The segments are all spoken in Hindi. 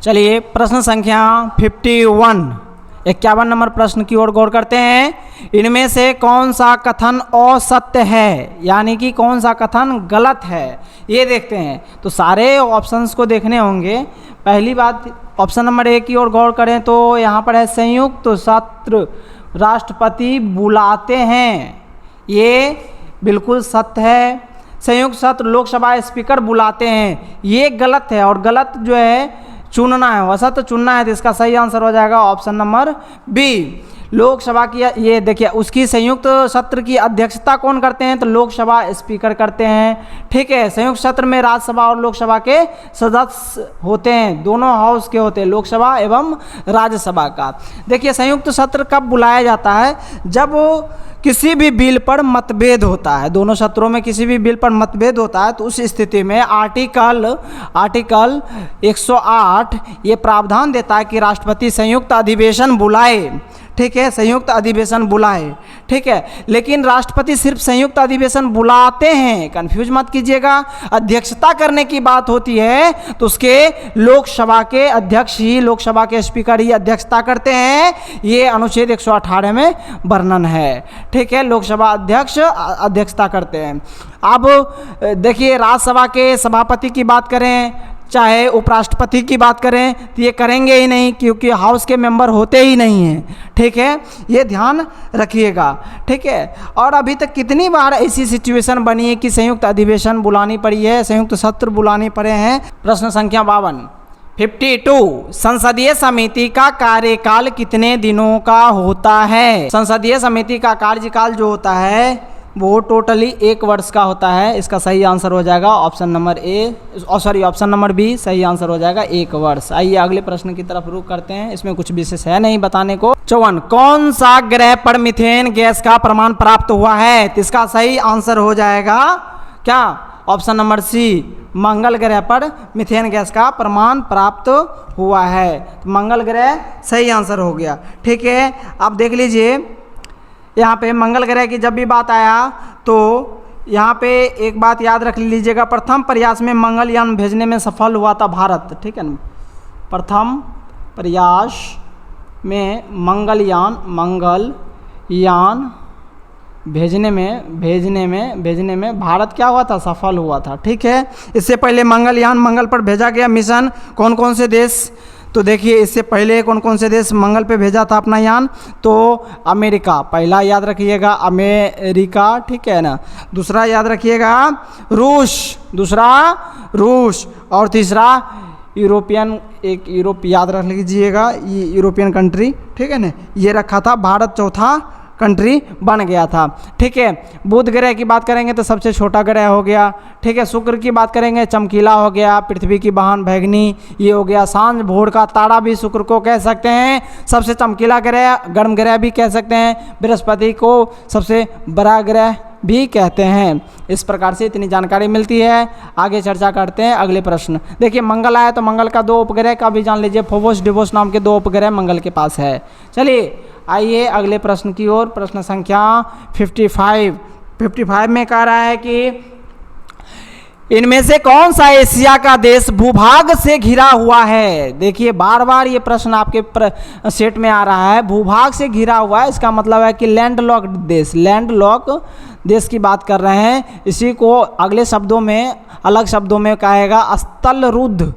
चलिए प्रश्न संख्या 51 नंबर प्रश्न की ओर गौर करते हैं। इनमें से कौन सा कथन असत्य है, यानी कि कौन सा कथन गलत है, ये देखते हैं। तो सारे ऑप्शंस को देखने होंगे। पहली बात, ऑप्शन नंबर 1 की ओर गौर करें तो यहाँ पर है संयुक्त सत्र राष्ट्रपति बुलाते हैं, ये बिल्कुल सत्य है। संयुक्त सत्र लोकसभा स्पीकर बुलाते हैं, ये गलत है। और गलत जो है चुनना है, असत्य चुनना है, तो इसका सही आंसर हो जाएगा ऑप्शन नंबर बी। लोकसभा की, ये देखिए, उसकी संयुक्त सत्र की अध्यक्षता कौन करते हैं, तो लोकसभा स्पीकर करते हैं। ठीक है, संयुक्त सत्र में राज्यसभा और लोकसभा के सदस्य होते हैं, दोनों हाउस के होते हैं, लोकसभा एवं राज्यसभा का। देखिए, संयुक्त सत्र कब बुलाया जाता है, जब किसी भी बिल पर मतभेद होता है, दोनों सत्रों में किसी भी बिल पर मतभेद होता है, तो उस स्थिति में आर्टिकल 108 ये प्रावधान देता है कि राष्ट्रपति संयुक्त अधिवेशन बुलाए। ठीक है, संयुक्त अधिवेशन बुलाए। ठीक है, लेकिन राष्ट्रपति सिर्फ संयुक्त अधिवेशन बुलाते हैं, कंफ्यूज मत कीजिएगा। अध्यक्षता करने की बात होती है तो उसके लोकसभा के अध्यक्ष ही, लोकसभा के स्पीकर ही अध्यक्षता करते हैं, ये अनुच्छेद 118 में वर्णन है। ठीक है, लोकसभा अध्यक्ष अध्यक्षता करते हैं। अब देखिए, राज्यसभा के सभापति की बात करें चाहे उपराष्ट्रपति की बात करें तो ये करेंगे ही नहीं, क्योंकि हाउस के मेंबर होते ही नहीं हैं। ठीक है, ये ध्यान रखिएगा। ठीक है, और अभी तक कितनी बार ऐसी सिचुएशन बनी है कि संयुक्त अधिवेशन बुलानी पड़ी है, संयुक्त सत्र बुलाने पड़े हैं। प्रश्न संख्या 52 संसदीय समिति का कार्यकाल कितने दिनों का होता है। संसदीय समिति का कार्यकाल जो होता है वो टोटली 1 वर्ष का होता है। इसका सही आंसर हो जाएगा ऑप्शन नंबर बी सही आंसर हो जाएगा 1 वर्ष। आइए अगले प्रश्न की तरफ रुख करते हैं, इसमें कुछ विशेष है नहीं बताने को। 54 कौन सा ग्रह पर मीथेन गैस का प्रमाण प्राप्त हुआ है, तो इसका सही आंसर हो जाएगा क्या, ऑप्शन नंबर सी, मंगल ग्रह पर मीथेन गैस का प्रमाण प्राप्त हुआ है। तो मंगल ग्रह सही आंसर हो गया। ठीक है, अब देख लीजिए, यहाँ पे मंगल ग्रह की जब भी बात आया तो यहाँ पे एक बात याद रख लीजिएगा, प्रथम प्रयास में मंगलयान भेजने में सफल हुआ था भारत। ठीक है ना, प्रथम प्रयास में मंगलयान भेजने में भारत क्या हुआ था, सफल हुआ था। ठीक है, इससे पहले मंगलयान मंगल पर भेजा गया मिशन कौन कौन से देश, तो देखिए इससे पहले कौन कौन से देश मंगल पे भेजा था अपना यान, तो अमेरिका पहला याद रखिएगा, अमेरिका। ठीक है ना, दूसरा याद रखिएगा रूस, और तीसरा यूरोपियन, एक यूरोप याद रख लीजिएगा, ये यूरोपियन कंट्री। ठीक है ना, ये रखा था। भारत चौथा कंट्री बन गया था। ठीक है, बुध ग्रह की बात करेंगे तो सबसे छोटा ग्रह हो गया। ठीक है, शुक्र की बात करेंगे चमकीला हो गया, पृथ्वी की बहन भैगनी ये हो गया, सांझ भोर का तारा भी शुक्र को कह सकते हैं सबसे चमकीला ग्रह, गर्म ग्रह भी कह सकते हैं, बृहस्पति को सबसे बड़ा ग्रह भी कहते हैं। इस प्रकार से इतनी जानकारी मिलती है। आगे चर्चा करते हैं अगले प्रश्न। देखिए, मंगल आया तो मंगल का 2 उपग्रह का भी जान लीजिए, फोबोस डिवोस नाम के 2 उपग्रह मंगल के पास है। चलिए आइए अगले प्रश्न की ओर। प्रश्न संख्या 55 में कह रहा है कि इनमें से कौन सा एशिया का देश भूभाग से घिरा हुआ है। देखिए, बार बार ये प्रश्न आपके सेट में आ रहा है, भूभाग से घिरा हुआ है, इसका मतलब है कि लैंडलॉक्ड देश की बात कर रहे हैं। इसी को अगले शब्दों में, अलग शब्दों में कहेगा स्थलरुद्ध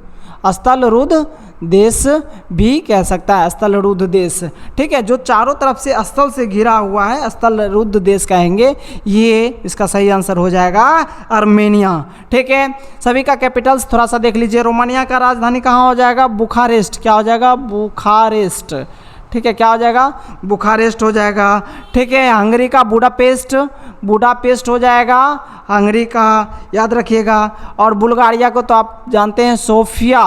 देश भी कह सकता है, स्थलरुद्ध देश। ठीक है, जो चारों तरफ से स्थल से घिरा हुआ है, स्थलरुद्ध देश कहेंगे। ये इसका सही आंसर हो जाएगा आर्मेनिया। ठीक है, सभी का कैपिटल्स थोड़ा सा देख लीजिए। रोमानिया का राजधानी कहाँ हो जाएगा, बुखारेस्ट। क्या हो जाएगा, बुखारेस्ट। ठीक है, क्या हो जाएगा, बुखारेस्ट हो जाएगा। ठीक है, हंगरी का बुडापेस्ट हो जाएगा, हंगरी का याद रखिएगा। और बुल्गारिया को तो आप जानते हैं, सोफिया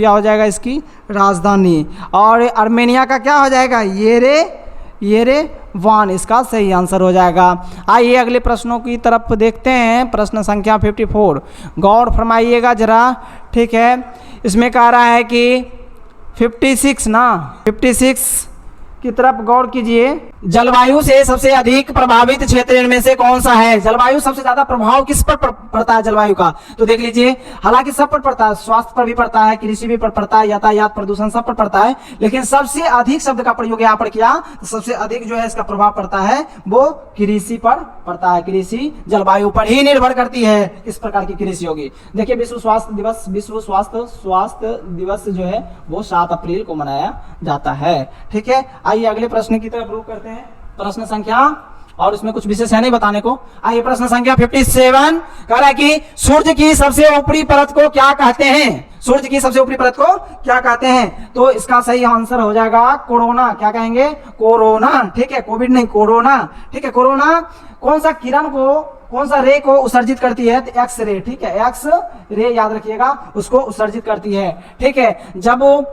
हो जाएगा इसकी राजधानी। और आर्मेनिया का क्या हो जाएगा, येरेवान इसका सही आंसर हो जाएगा। आइए अगले प्रश्नों की तरफ देखते हैं। प्रश्न संख्या 54 गौर फरमाइएगा जरा। ठीक है, इसमें कह रहा है कि 56 की तरफ गौर कीजिए। जलवायु से सबसे अधिक प्रभावित क्षेत्र इनमें से कौन सा है? जलवायु सबसे ज्यादा प्रभाव किस पर पड़ता है जलवायु का? तो देख लीजिए, हालांकि सब पर पड़ता है, स्वास्थ्य पर भी पड़ता है, कृषि भी पर पड़ता है, यातायात प्रदूषण सब पर पड़ता है, लेकिन सबसे अधिक शब्द का प्रयोग यहाँ पर किया तो सबसे अधिक जो है इसका प्रभाव पड़ता है वो कृषि पर पड़ता है। कृषि जलवायु पर ही निर्भर करती है, किस प्रकार की कृषि होगी। देखिए विश्व स्वास्थ्य दिवस जो है वो 7 अप्रैल को मनाया जाता है। ठीक है, आइए अगले प्रश्न की तरफ रुख करते हैं। प्रश्न संख्या, और इसमें कुछ विशेष है नहीं बताने को। आइए प्रश्न संख्या 57 कह रहा है कि सूर्य की सबसे ऊपरी परत को क्या कहते हैं? सूर्य की सबसे ऊपरी परत को क्या कहते हैं? तो इसका सही आंसर हो जाएगा कोरोना। क्या कहेंगे? कोरोना। ठीक है, कोविड नहीं, कोरोना। ठीक है, कोरोना कौन सा किरण को, कौन सा रे को उत्सर्जित करती है? तो एक्स रे। ठीक है, एक्स रे याद रखिएगा, उसको उत्सर्जित करती है। ठीक है, जब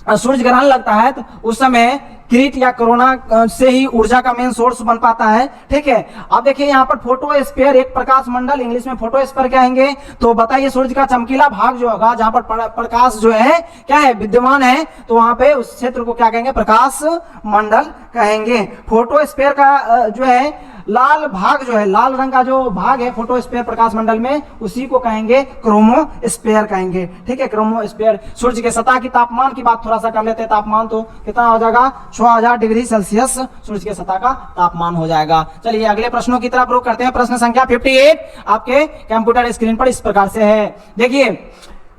सूर्य ग्रहण लगता है तो उस समय किरीट या कोरोना से ही ऊर्जा का मेन सोर्स बन पाता है। ठीक है, अब देखिए यहाँ पर फोटोस्फीयर, एक प्रकाश मंडल, इंग्लिश में फोटोस्फीयर कहेंगे। तो बताइए सूर्य का चमकीला भाग जो होगा, जहां पर प्रकाश जो है क्या है, विद्यमान है, तो वहां पे उस क्षेत्र को क्या कहेंगे? प्रकाश मंडल कहेंगे। फोटोस्फीयर का जो है लाल भाग, जो है लाल रंग का जो भाग है फोटोस्फीयर प्रकाश मंडल में, उसी को कहेंगे क्रोमोस्फीयर कहेंगे। ठीक है, क्रोमोस्फीयर। सूर्य के सतह की तापमान की बात थोड़ा सा कर लेते हैं। तापमान तो कितना हो जाएगा? 6000 डिग्री सेल्सियस सूर्य के सतह का तापमान हो जाएगा। चलिए अगले प्रश्नों की तरफ रुख करते हैं। प्रश्न संख्या 58 आपके कंप्यूटर स्क्रीन पर इस प्रकार से है। देखिए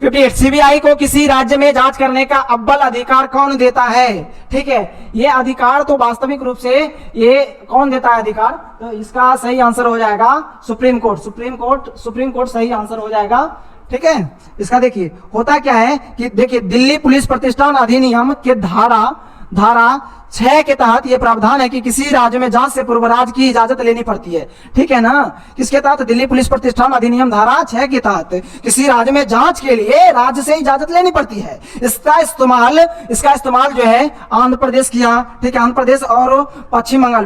58, सीबीआई को किसी राज्य में जांच करने का अव्वल अधिकार कौन देता है? ठीक है, ये अधिकार तो वास्तविक रूप से ये कौन देता है अधिकार? तो इसका सही आंसर हो जाएगा सुप्रीम कोर्ट। सुप्रीम कोर्ट सही आंसर हो जाएगा। ठीक है, इसका देखिए होता क्या है कि देखिए दिल्ली पुलिस प्रतिष्ठान अधिनियम के धारा 6 के तहत यह प्रावधान है कि किसी राज्य में जांच से पूर्व राज्य की इजाजत लेनी पड़ती है। ठीक है ना, किसके तहत? दिल्ली पुलिस प्रतिष्ठान अधिनियम धारा 6 के तहत किसी राज्य में जांच के लिए राज्य से इजाजत लेनी पड़ती है। इसका इस्तेमाल जो है आंध्र प्रदेश किया। ठीक है, आंध्र प्रदेश और पश्चिम बंगाल,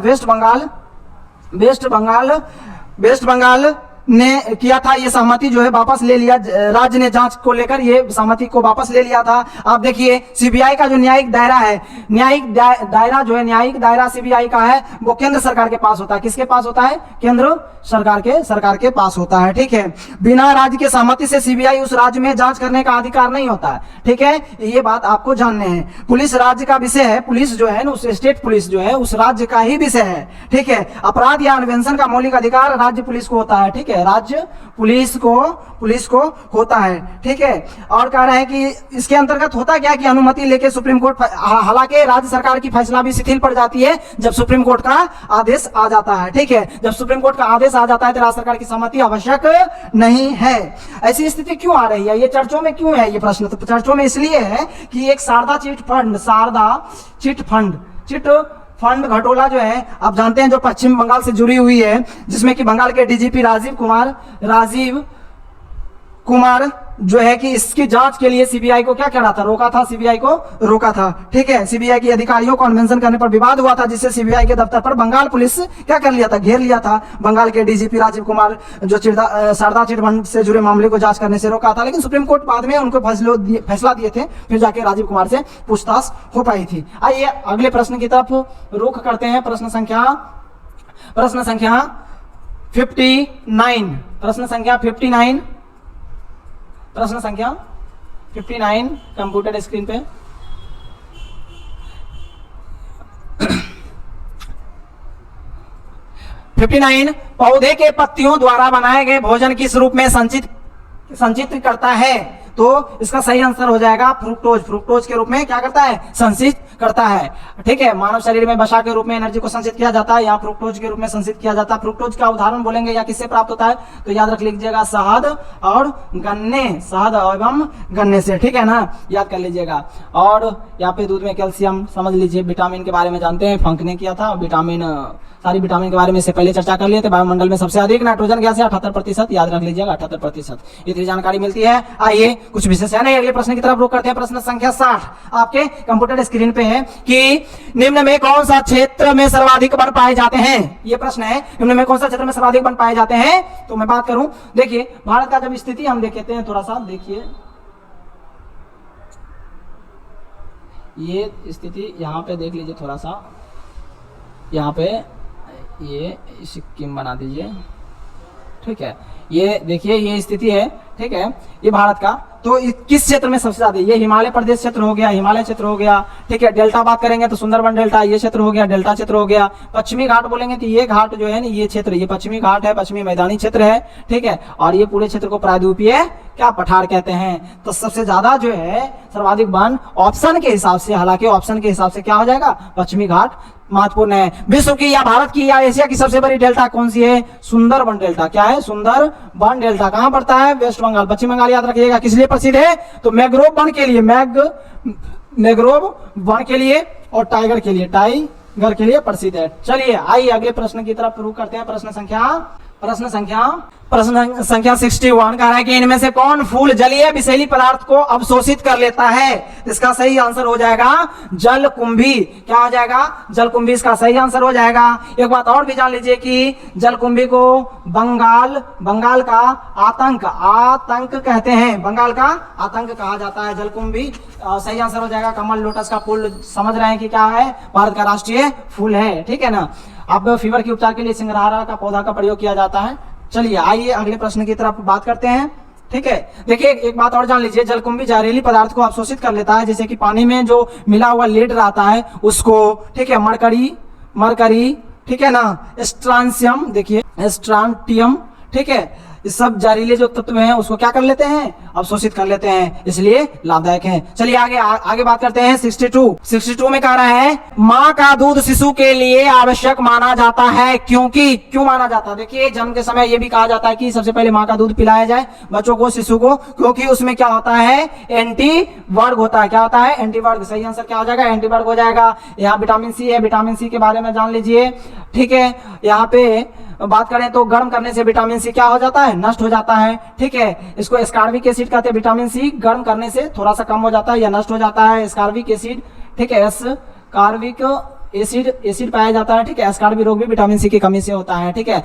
वेस्ट बंगाल ने किया था। ये सहमति जो है वापस ले लिया, राज्य ने जांच को लेकर ये सहमति को वापस ले लिया था। आप देखिए सीबीआई का जो न्यायिक दायरा है, न्यायिक दायरा सीबीआई का है, वो केंद्र सरकार के पास होता है। किसके पास होता है? केंद्र सरकार के पास होता है। ठीक है, बिना राज्य के सहमति से सीबीआई उस राज्य में जांच करने का अधिकार नहीं होता है। ठीक है, ये बात आपको जानने हैं। पुलिस राज्य का विषय है, पुलिस जो है ना, उस स्टेट पुलिस जो है उस राज्य का ही विषय है। ठीक है, अपराध या अन्वेषण का मौलिक अधिकार राज्य पुलिस को होता है। ठीक है, राज्य पुलिस को होता है। ठीक है, और कह रहे हैं कि इसके अंतर्गत होता क्या कि अनुमति लेके सुप्रीम कोर्ट, हालांकि राज्य सरकार की फैसला भी शिथिल पड़ जाती है जब सुप्रीम कोर्ट का आदेश आ जाता है। ठीक है, जब सुप्रीम कोर्ट का आदेश आ जाता है तो राज्य सरकार की सहमति आवश्यक नहीं है। ऐसी स्थिति क्यों आ रही है? ये चर्चों में क्यों है ये प्रश्न? तो चर्चों में इसलिए है कि एक शारदा चिट फंड घटोला जो है आप जानते हैं, जो पश्चिम बंगाल से जुड़ी हुई है, जिसमें कि बंगाल के डीजीपी राजीव कुमार जो है कि इसकी जांच के लिए सीबीआई को क्या करा था? रोका था। ठीक है, सीबीआई के अधिकारियों को कन्वेंशन करने पर विवाद हुआ था, जिससे सीबीआई के दफ्तर पर बंगाल पुलिस क्या कर लिया था? घेर लिया था। बंगाल के डीजीपी राजीव कुमार जो शारदा चिट फंड से जुड़े मामले को जांच करने से रोका था, लेकिन सुप्रीम कोर्ट बाद में उनको फैसला दिए थे, फिर जाके राजीव कुमार से पूछताछ हो पाई थी। आइए अगले प्रश्न की तरफ रुख करते हैं। प्रश्न संख्या 59 कंप्यूटर स्क्रीन पे। पौधे के पत्तियों द्वारा बनाए गए भोजन किस रूप में संचित करता है? तो इसका सही आंसर हो जाएगा फ्रुक्टोज के रूप में क्या करता है? संचित करता है। ठीक है, मानव शरीर में वसा के रूप में एनर्जी को संचित किया जाता है, यहाँ फ्रुक्टोज के रूप में संचित किया जाता है। फ्रुक्टोज का उदाहरण बोलेंगे या किससे प्राप्त होता है? तो याद रख लीजिएगा शहद एवं गन्ने से। ठीक है ना, याद कर लीजिएगा। और यहाँ पे दूध में कैल्शियम, समझ लीजिए विटामिन के बारे में जानते हैं, फंक ने किया था। सारी विटामिन के बारे में इससे पहले चर्चा कर लिए थे। वायुमंडल में सबसे अधिक नाइट्रोजन गैस है 78%, याद रख लीजिएगा 78%। इतनी जानकारी मिलती है। आइए कुछ विशेष है नहीं, अगले प्रश्न की तरफ रुख करते हैं। प्रश्न संख्या 60 आपके कंप्यूटर स्क्रीन पे है कि निम्न में कौन सा क्षेत्र में सर्वाधिक वन पाए जाते हैं? ये प्रश्न है, निम्न में कौन सा क्षेत्र में सर्वाधिक वन पाए जाते हैं? तो मैं बात करूं, देखिए भारत का जब स्थिति हम देखते हैं, थोड़ा सा देखिए ये स्थिति यहाँ पे देख लीजिए थोड़ा सा। यहाँ पे ये सिक्किम बना दीजिए, ठीक है। ये देखिए ये स्थिति है, ठीक है, ये भारत का। तो किस क्षेत्र में सबसे ज्यादा, ये हिमालय प्रदेश क्षेत्र हो गया, हिमालय क्षेत्र हो गया, ठीक है। डेल्टा बात करेंगे तो सुंदरबन डेल्टा ये क्षेत्र हो गया, डेल्टा क्षेत्र हो गया। पश्चिमी घाट बोलेंगे तो ये घाट जो है ना, ये क्षेत्र, ये पश्चिमी घाट है, पश्चिमी मैदानी क्षेत्र है, ठीक है। और ये पूरे क्षेत्र को प्रायद्वीपीय क्या पठार कहते हैं। तो सबसे ज्यादा जो है सर्वाधिक वन ऑप्शन के हिसाब से, हालांकि ऑप्शन के हिसाब से क्या हो जाएगा, पश्चिमी घाट महत्वपूर्ण है। विश्व की या भारत की या एशिया की सबसे बड़ी डेल्टा कौन सी है, सुंदरबन डेल्टा। क्या है, सुंदरबन डेल्टा। कहां पड़ता है, वेस्ट बंगाल, पश्चिम बंगाल याद रखिएगा। किस लिए प्रसिद्ध है, तो मैंग्रोव वन के लिए, मैंग्रोव वन के लिए और टाइगर के लिए, टाइगर के लिए प्रसिद्ध है। चलिए आइए अगले प्रश्न की तरफ रुख करते हैं। प्रश्न संख्या 61 कह रहा है कि इनमें से कौन फूल जलीय विषैली पदार्थ को अवशोषित कर लेता है। इसका सही आंसर हो जाएगा जलकुंभी। क्या हो जाएगा, जलकुंभी इसका सही आंसर हो जाएगा। एक बात और भी जान लीजिए कि जलकुंभी को बंगाल का आतंक कहते हैं, बंगाल का आतंक कहा जाता है जलकुंभी। सही आंसर हो जाएगा कमल। लोटस का फूल समझ रहे हैं कि क्या है, भारत का राष्ट्रीय फूल है, ठीक है ना। अब फीवर के उपचार के लिए सिंघाड़ा का पौधा का प्रयोग किया जाता है। चलिए आइए अगले प्रश्न की तरफ बात करते हैं, ठीक है। देखिए एक बात और जान लीजिए, जलकुंभी जहरीली पदार्थ को अवशोषित कर लेता है, जैसे कि पानी में जो मिला हुआ लीड रहता है उसको, ठीक है, मरकरी, ठीक है ना, स्ट्रांशियम, देखिए स्ट्रांटियम, ठीक है, इस सब जहरीले जो तत्व हैं उसको क्या कर लेते हैं, अवशोषित कर लेते हैं, इसलिए लाभदायक है। चलिए आगे बात करते हैं। 62 में कह रहा है माँ का दूध शिशु के लिए आवश्यक माना जाता है, क्यों माना जाता है। देखिए जन्म के समय ये भी कहा जाता है कि सबसे पहले माँ का दूध पिलाया जाए बच्चों को, शिशु को, क्योंकि उसमें क्या होता है, एंटीवर्ग होता है। क्या होता है, एंटीवर्ग। सही आंसर क्या हो जाएगा, एंटीवर्ग हो जाएगा। यहाँ विटामिन सी है, विटामिन सी के बारे में जान लीजिए, ठीक है। यहाँ पे बात करें तो गर्म करने से विटामिन सी क्या हो जाता है, नष्ट हो जाता है, ठीक है। इसको एस्कॉर्बिक एसिड कहते हैं। विटामिन सी गर्म करने से थोड़ा सा कम हो जाता है या नष्ट हो जाता है, एस्कॉर्बिक एसिड, ठीक है, एस्कॉर्बिक एसिड पाया जाता है, ठीक है। एस्कॉर्बिक रोग भी विटामिन सी की कमी से होता है, ठीक है।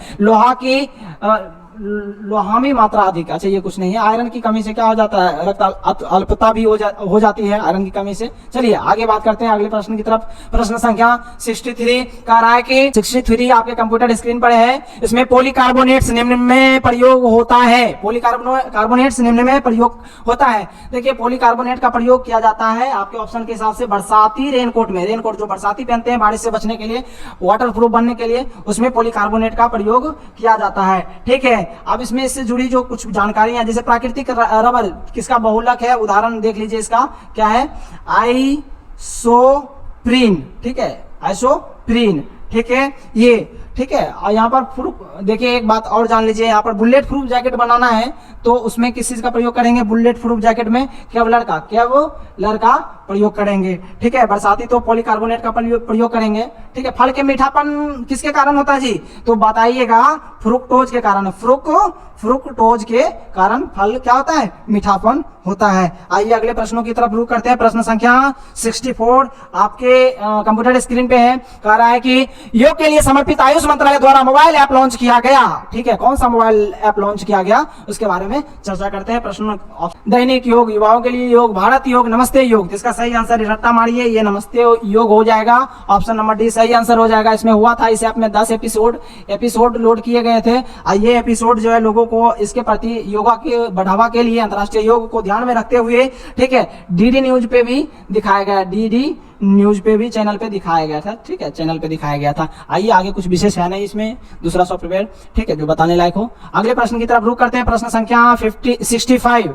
लोहा में मात्रा अधिक, अच्छा ये कुछ नहीं है। आयरन की कमी से क्या हो जाता है, रक्त अल्पता भी हो जाती है आयरन की कमी से। चलिए आगे बात करते हैं अगले प्रश्न की तरफ। प्रश्न संख्या 63 कह रहा है कि 63 आपके कंप्यूटर स्क्रीन पर है। इसमें पॉलीकार्बोनेट्स निम्न में प्रयोग होता है। पॉलीकार्बोनेट्स निम्न में प्रयोग होता है। देखिए पॉलीकार्बोनेट का प्रयोग किया जाता है आपके ऑप्शन के हिसाब से बरसाती रेनकोट में। रेनकोट जो बरसाती पहनते हैं बारिश से बचने के लिए, वाटर प्रूफ बनने के लिए, उसमें पॉलीकार्बोनेट का प्रयोग किया जाता है, ठीक है। अब इसमें इससे जुड़ी जो कुछ जानकारियां, जैसे प्राकृतिक रबर किसका बहुलक है, उदाहरण देख लीजिए इसका क्या है, आइसोप्रीन, ठीक है, आइसोप्रीन, ठीक है, ये, ठीक है। और यहाँ पर प्रूफ देखिए, एक बात और जान लीजिए, यहाँ पर बुलेट प्रूफ जैकेट बनाना है तो उसमें किस चीज का प्रयोग करेंगे, बुलेट प्रूफ जैकेट में केवलर का प्रयोग करेंगे, ठीक है। बरसाती तो पॉलीकार्बोनेट का प्रयोग करेंगे, ठीक है। फल के मीठापन किसके कारण होता है जी, तो बताइएगा, फ्रुक्टोज के कारण। फ्रुक्टोज के कारण फल क्या होता है, मीठापन होता है। आइए अगले प्रश्नों की तरफ रुख करते हैं। प्रश्न संख्या 64 आपके कंप्यूटर स्क्रीन पे है। कह रहा है कि योग के लिए समर्पित आयुष मंत्रालय द्वारा मोबाइल ऐप लॉन्च किया गया, ठीक है। कौन सा मोबाइल ऐप लॉन्च किया गया उसके बारे में चर्चा करते हैं। प्रश्न दैनिक योग, युवाओं के लिए योग, भारत योग, नमस्ते योग। जिसका सही आंसर रट्टा मारिए, ये नमस्ते योग हो जाएगा। ऑप्शन नंबर डी सही आंसर हो जाएगा। इसमें हुआ था, इस ऐप में 10 एपिसोड लोड किए गए थे। ये एपिसोड जो है लोगों को इसके प्रति योगा के बढ़ावा के लिए, अंतर्राष्ट्रीय योग को ध्यान में रखते हुए, ठीक है, डीडी न्यूज पे भी दिखाया गया, डीडी न्यूज पे भी चैनल पे दिखाया गया था, ठीक है, चैनल पे दिखाया गया था। आइए आगे कुछ विशेष है नहीं इसमें, दूसरा सॉफ्टवेयर, ठीक है, जो बताने लायक हो। अगले प्रश्न की तरफ रुख करते हैं। प्रश्न संख्या 65,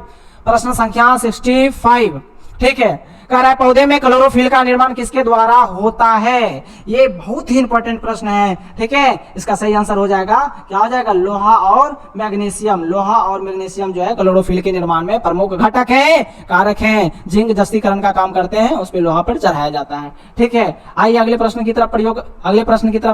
प्रश्न संख्या 65, ठीक है। कह रहा है पौधे में क्लोरोफिल का निर्माण किसके द्वारा होता है। ये बहुत ही इंपॉर्टेंट प्रश्न है, ठीक है। इसका सही आंसर हो जाएगा, क्या हो जाएगा, लोहा और मैग्नीशियम। लोहा और मैग्नीशियम जो है क्लोरोफिल के निर्माण में प्रमुख घटक है, कारक है। जिंक जस्तीकरण का काम करते हैं, उस पर लोहा पर चढ़ाया जाता है, ठीक है। आइए अगले प्रश्न की तरफ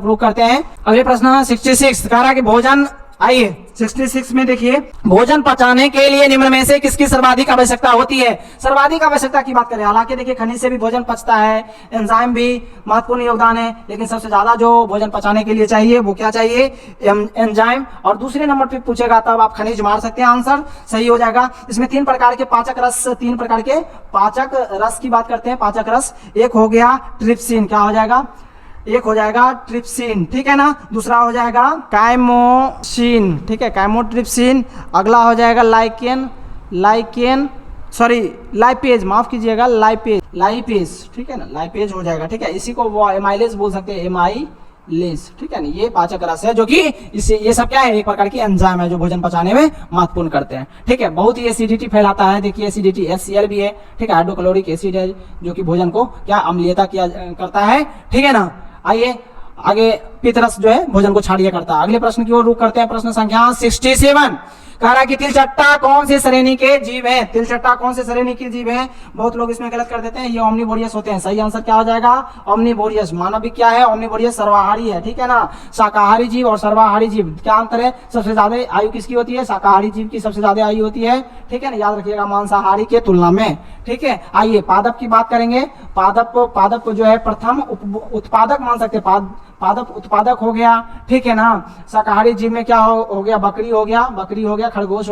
रुख करते हैं। अगले प्रश्न 66 कह रहा है कि भोजन, आइए 66 में देखिए, भोजन पचाने के लिए निम्न में से किसकी सर्वाधिक आवश्यकता होती है। सर्वाधिक आवश्यकता की बात करें, हालांकि देखिए खनिज से भी भोजन पचता है, एंजाइम भी महत्वपूर्ण योगदान है, लेकिन सबसे ज्यादा जो भोजन पचाने के लिए चाहिए वो क्या चाहिए, एंजाइम। और दूसरे नंबर पे पूछेगा तब आप खनिज मार सकते हैं, आंसर सही हो जाएगा। इसमें 3 प्रकार के पाचक रस की बात करते हैं। पाचक रस एक हो गया ट्रिप्सिन, क्या हो जाएगा, एक हो जाएगा ट्रिप्सिन, ठीक है ना, दूसरा हो जाएगा काइमोसिन, ठीक है, काइमोट्रिप्सिन। अगला हो जाएगा लाइपेज, माफ कीजिएगा, लाइपेज, ठीक है ना, लाइपेज हो जाएगा, ठीक है। इसी को वो एमाइलेज बोल सकते हैं, एमाइलेज, ठीक है ना। ये पाचक रस है जो कि इससे ये सब क्या है, एक प्रकार की एंजाइम है जो भोजन पचाने में महत्वपूर्ण करते हैं, ठीक है। बहुत ही एसिडिटी फैलाता है, देखिए एसिडिटी HCl भी है, ठीक है, हाइड्रोक्लोरिक एसिड है जो कि भोजन को क्या अम्लीयता किया करता है, ठीक है ना। आइए आगे पित्तरस जो है भोजन को क्षारीय करता है। अगले प्रश्न की ओर रुख करते हैं, प्रश्न संख्या 67। कह रहा है कि तिलचट्टा कौन से श्रेणी के जीव है, तिलचट्टा कौन से श्रेणी के जीव है। बहुत लोग इसमें गलत कर देते हैं, ये ओमनिवोरियस होते हैं। सही आंसर क्या हो जाएगा, ओमनिवोरियस। मानव क्या है, ओमनिवोरियस सर्वाहारी है, ठीक है ना। शाकाहारी जीव और सर्वाहारी जीव क्या अंतर है, सबसे ज्यादा आयु किसकी होती है, शाकाहारी जीव की सबसे ज्यादा आयु होती है, ठीक है ना, याद रखिएगा, मांसाहारी के तुलना में, ठीक है। आइए पादप की बात करेंगे। पादप जो है प्रथम उत्पादक मान सकते, पादप उत्पादक हो गया, ठीक है ना। शाकाहारी जीव में क्या हो गया, बकरी हो गया, खरगोश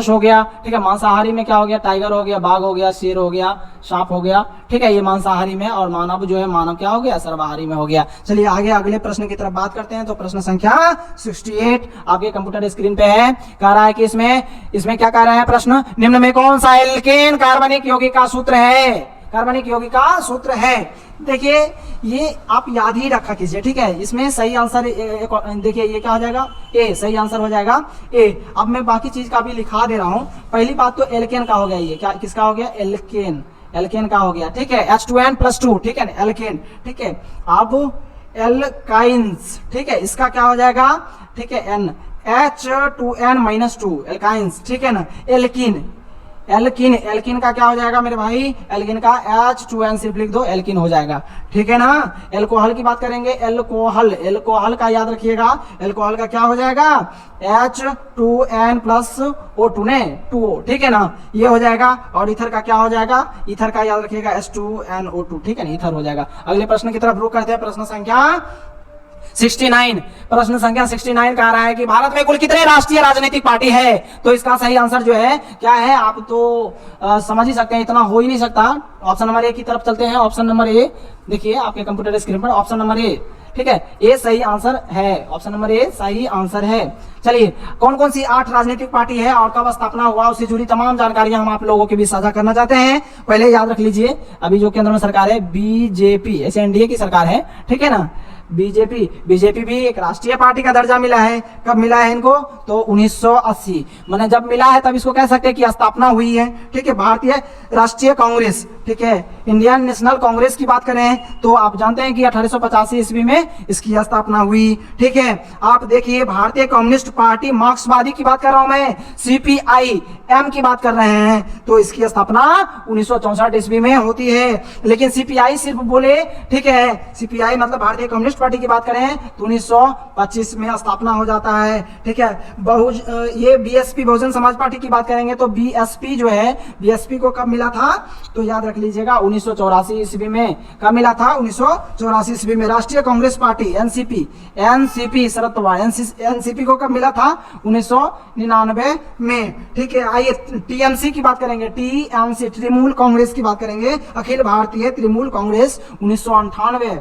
हो गया, ठीक है। मांसाहारी में क्या हो गया, टाइगर हो गया, बाघ हो गया, शेर हो गया, सांप हो गया, ठीक है, ये मांसाहारी में। और मानव जो है, मानव क्या हो गया, सर्वाहारी में हो गया। चलिए आगे अगले प्रश्न की तरफ बात करते हैं। तो प्रश्न संख्या 68 आपके कंप्यूटर स्क्रीन पे है। कह रहा है कि इसमें क्या कह रहा है प्रश्न, निम्न में कौन सा एल्केन कार्बनिक यौगिक का सूत्र है, कार्बनिक यौगिक का सूत्र है। देखिए ये आप याद ही रखा कीजिए, ठीक है। इसमें सही आंसर देखिए ये क्या हो जाएगा, ए, सही आंसर हो जाएगा ए। अब मैं बाकी चीज का भी लिखा दे रहा हूं। पहली बात तो एल्केन का हो गया, ये क्या किसका हो गया, एल्केन का हो गया, ठीक है, H2n+2, ठीक है ना, एल्केन, ठीक है। अब एल्काइंस, ठीक है, इसका क्या हो जाएगा, ठीक है, H2n-2 एल्काइंस, ठीक है ना। एल्किन का क्या हो जाएगा मेरे भाई, एल्किन का H2n सिर्फ लिख दो, एल्किन हो जाएगा, ठीक है ना। एल्कोहल की बात करेंगे, एल्कोहल का याद रखिएगा, एल्कोहल का क्या हो जाएगा, H2n+O2 ने 2O, ठीक है ना, ये हो जाएगा। और ईथर का क्या हो जाएगा, ईथर का याद रखिएगा H2NO2, ठीक है ना, ईथर हो जाएगा। अगले प्रश्न की तरफ रुख करते हैं, प्रश्न संख्या 69। प्रश्न संख्या 69 कह रहा है कि भारत में कुल कितने राष्ट्रीय राजनीतिक पार्टी है। तो इसका सही आंसर जो है क्या है, आप तो समझ ही सकते हैं, इतना हो ही नहीं सकता। ऑप्शन नंबर ए की तरफ चलते हैं। ऑप्शन नंबर ए देखिए आपके कंप्यूटर स्क्रीन पर, ऑप्शन नंबर ए, ठीक है, ए सही आंसर है, ऑप्शन नंबर ए सही आंसर है। चलिए कौन कौन सी 8 राजनीतिक पार्टी है और कब स्थापना हुआ, उससे जुड़ी तमाम जानकारियां हम आप लोगों के बीच साझा करना चाहते हैं। पहले याद रख लीजिए, अभी जो केंद्र में सरकार है बीजेपी, ऐसे एनडीए की सरकार है, ठीक है ना। बीजेपी भी एक राष्ट्रीय पार्टी का दर्जा मिला है। कब मिला है इनको, तो 1980 मैंने जब मिला है तब इसको कह सकते हैं कि स्थापना हुई है, ठीक है। भारतीय राष्ट्रीय कांग्रेस, ठीक है, इंडियन नेशनल कांग्रेस की बात करें तो आप जानते हैं कि 1885 ईस्वी में इसकी स्थापना हुई, ठीक है। आप देखिए भारतीय कम्युनिस्ट पार्टी मार्क्सवादी की बात कर रहा हूं मैं, CPIM की बात कर रहे हैं, तो इसकी स्थापना 1964 ईस्वी में होती है। लेकिन CPI सिर्फ बोले, ठीक है, CPI मतलब भारतीय कम्युनिस्ट पार्टी की बात करें तो 1925 में स्थापना हो जाता है, ठीक है। ये BSP बहुजन समाज पार्टी की बात करेंगे तो BSP जो है, BSP को कब मिला था, तो याद रख लीजिएगा 1984 ईस्वी में। कब मिला था, 1984 ईस्वी में। राष्ट्रीय Congress party NCP Sharad Pawar, NCP को कब मिला था, 1999 में, ठीक है। आइए TMC की बात करेंगे, TMC तृणमूल कांग्रेस की बात करेंगे, अखिल भारतीय तृणमूल कांग्रेस 1998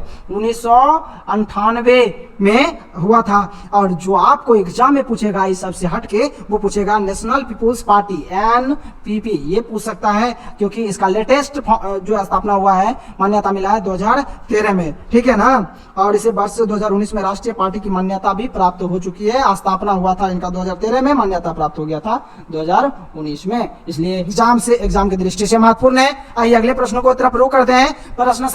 में हुआ था। और जो आपको एग्जाम में पूछेगा इस सबसे हटके, वो पूछेगा नेशनल पीपुल्स पार्टी NPP, ये पूछ सकता है क्योंकि इसका लेटेस्ट जो स्थापना हुआ है, मान्यता मिला है 2013 में, ठीक है ना। और इसे वर्ष 2019 में राष्ट्रीय पार्टी की मान्यता भी प्राप्त हो चुकी है। स्थापना हुआ था इनका 2013 में, मान्यता प्राप्त हो गया था 2019 में, इसलिए एग्जाम की दृष्टि से महत्वपूर्ण है। आइए अगले प्रश्न को तरफ रुख करते हैं। प्रश्न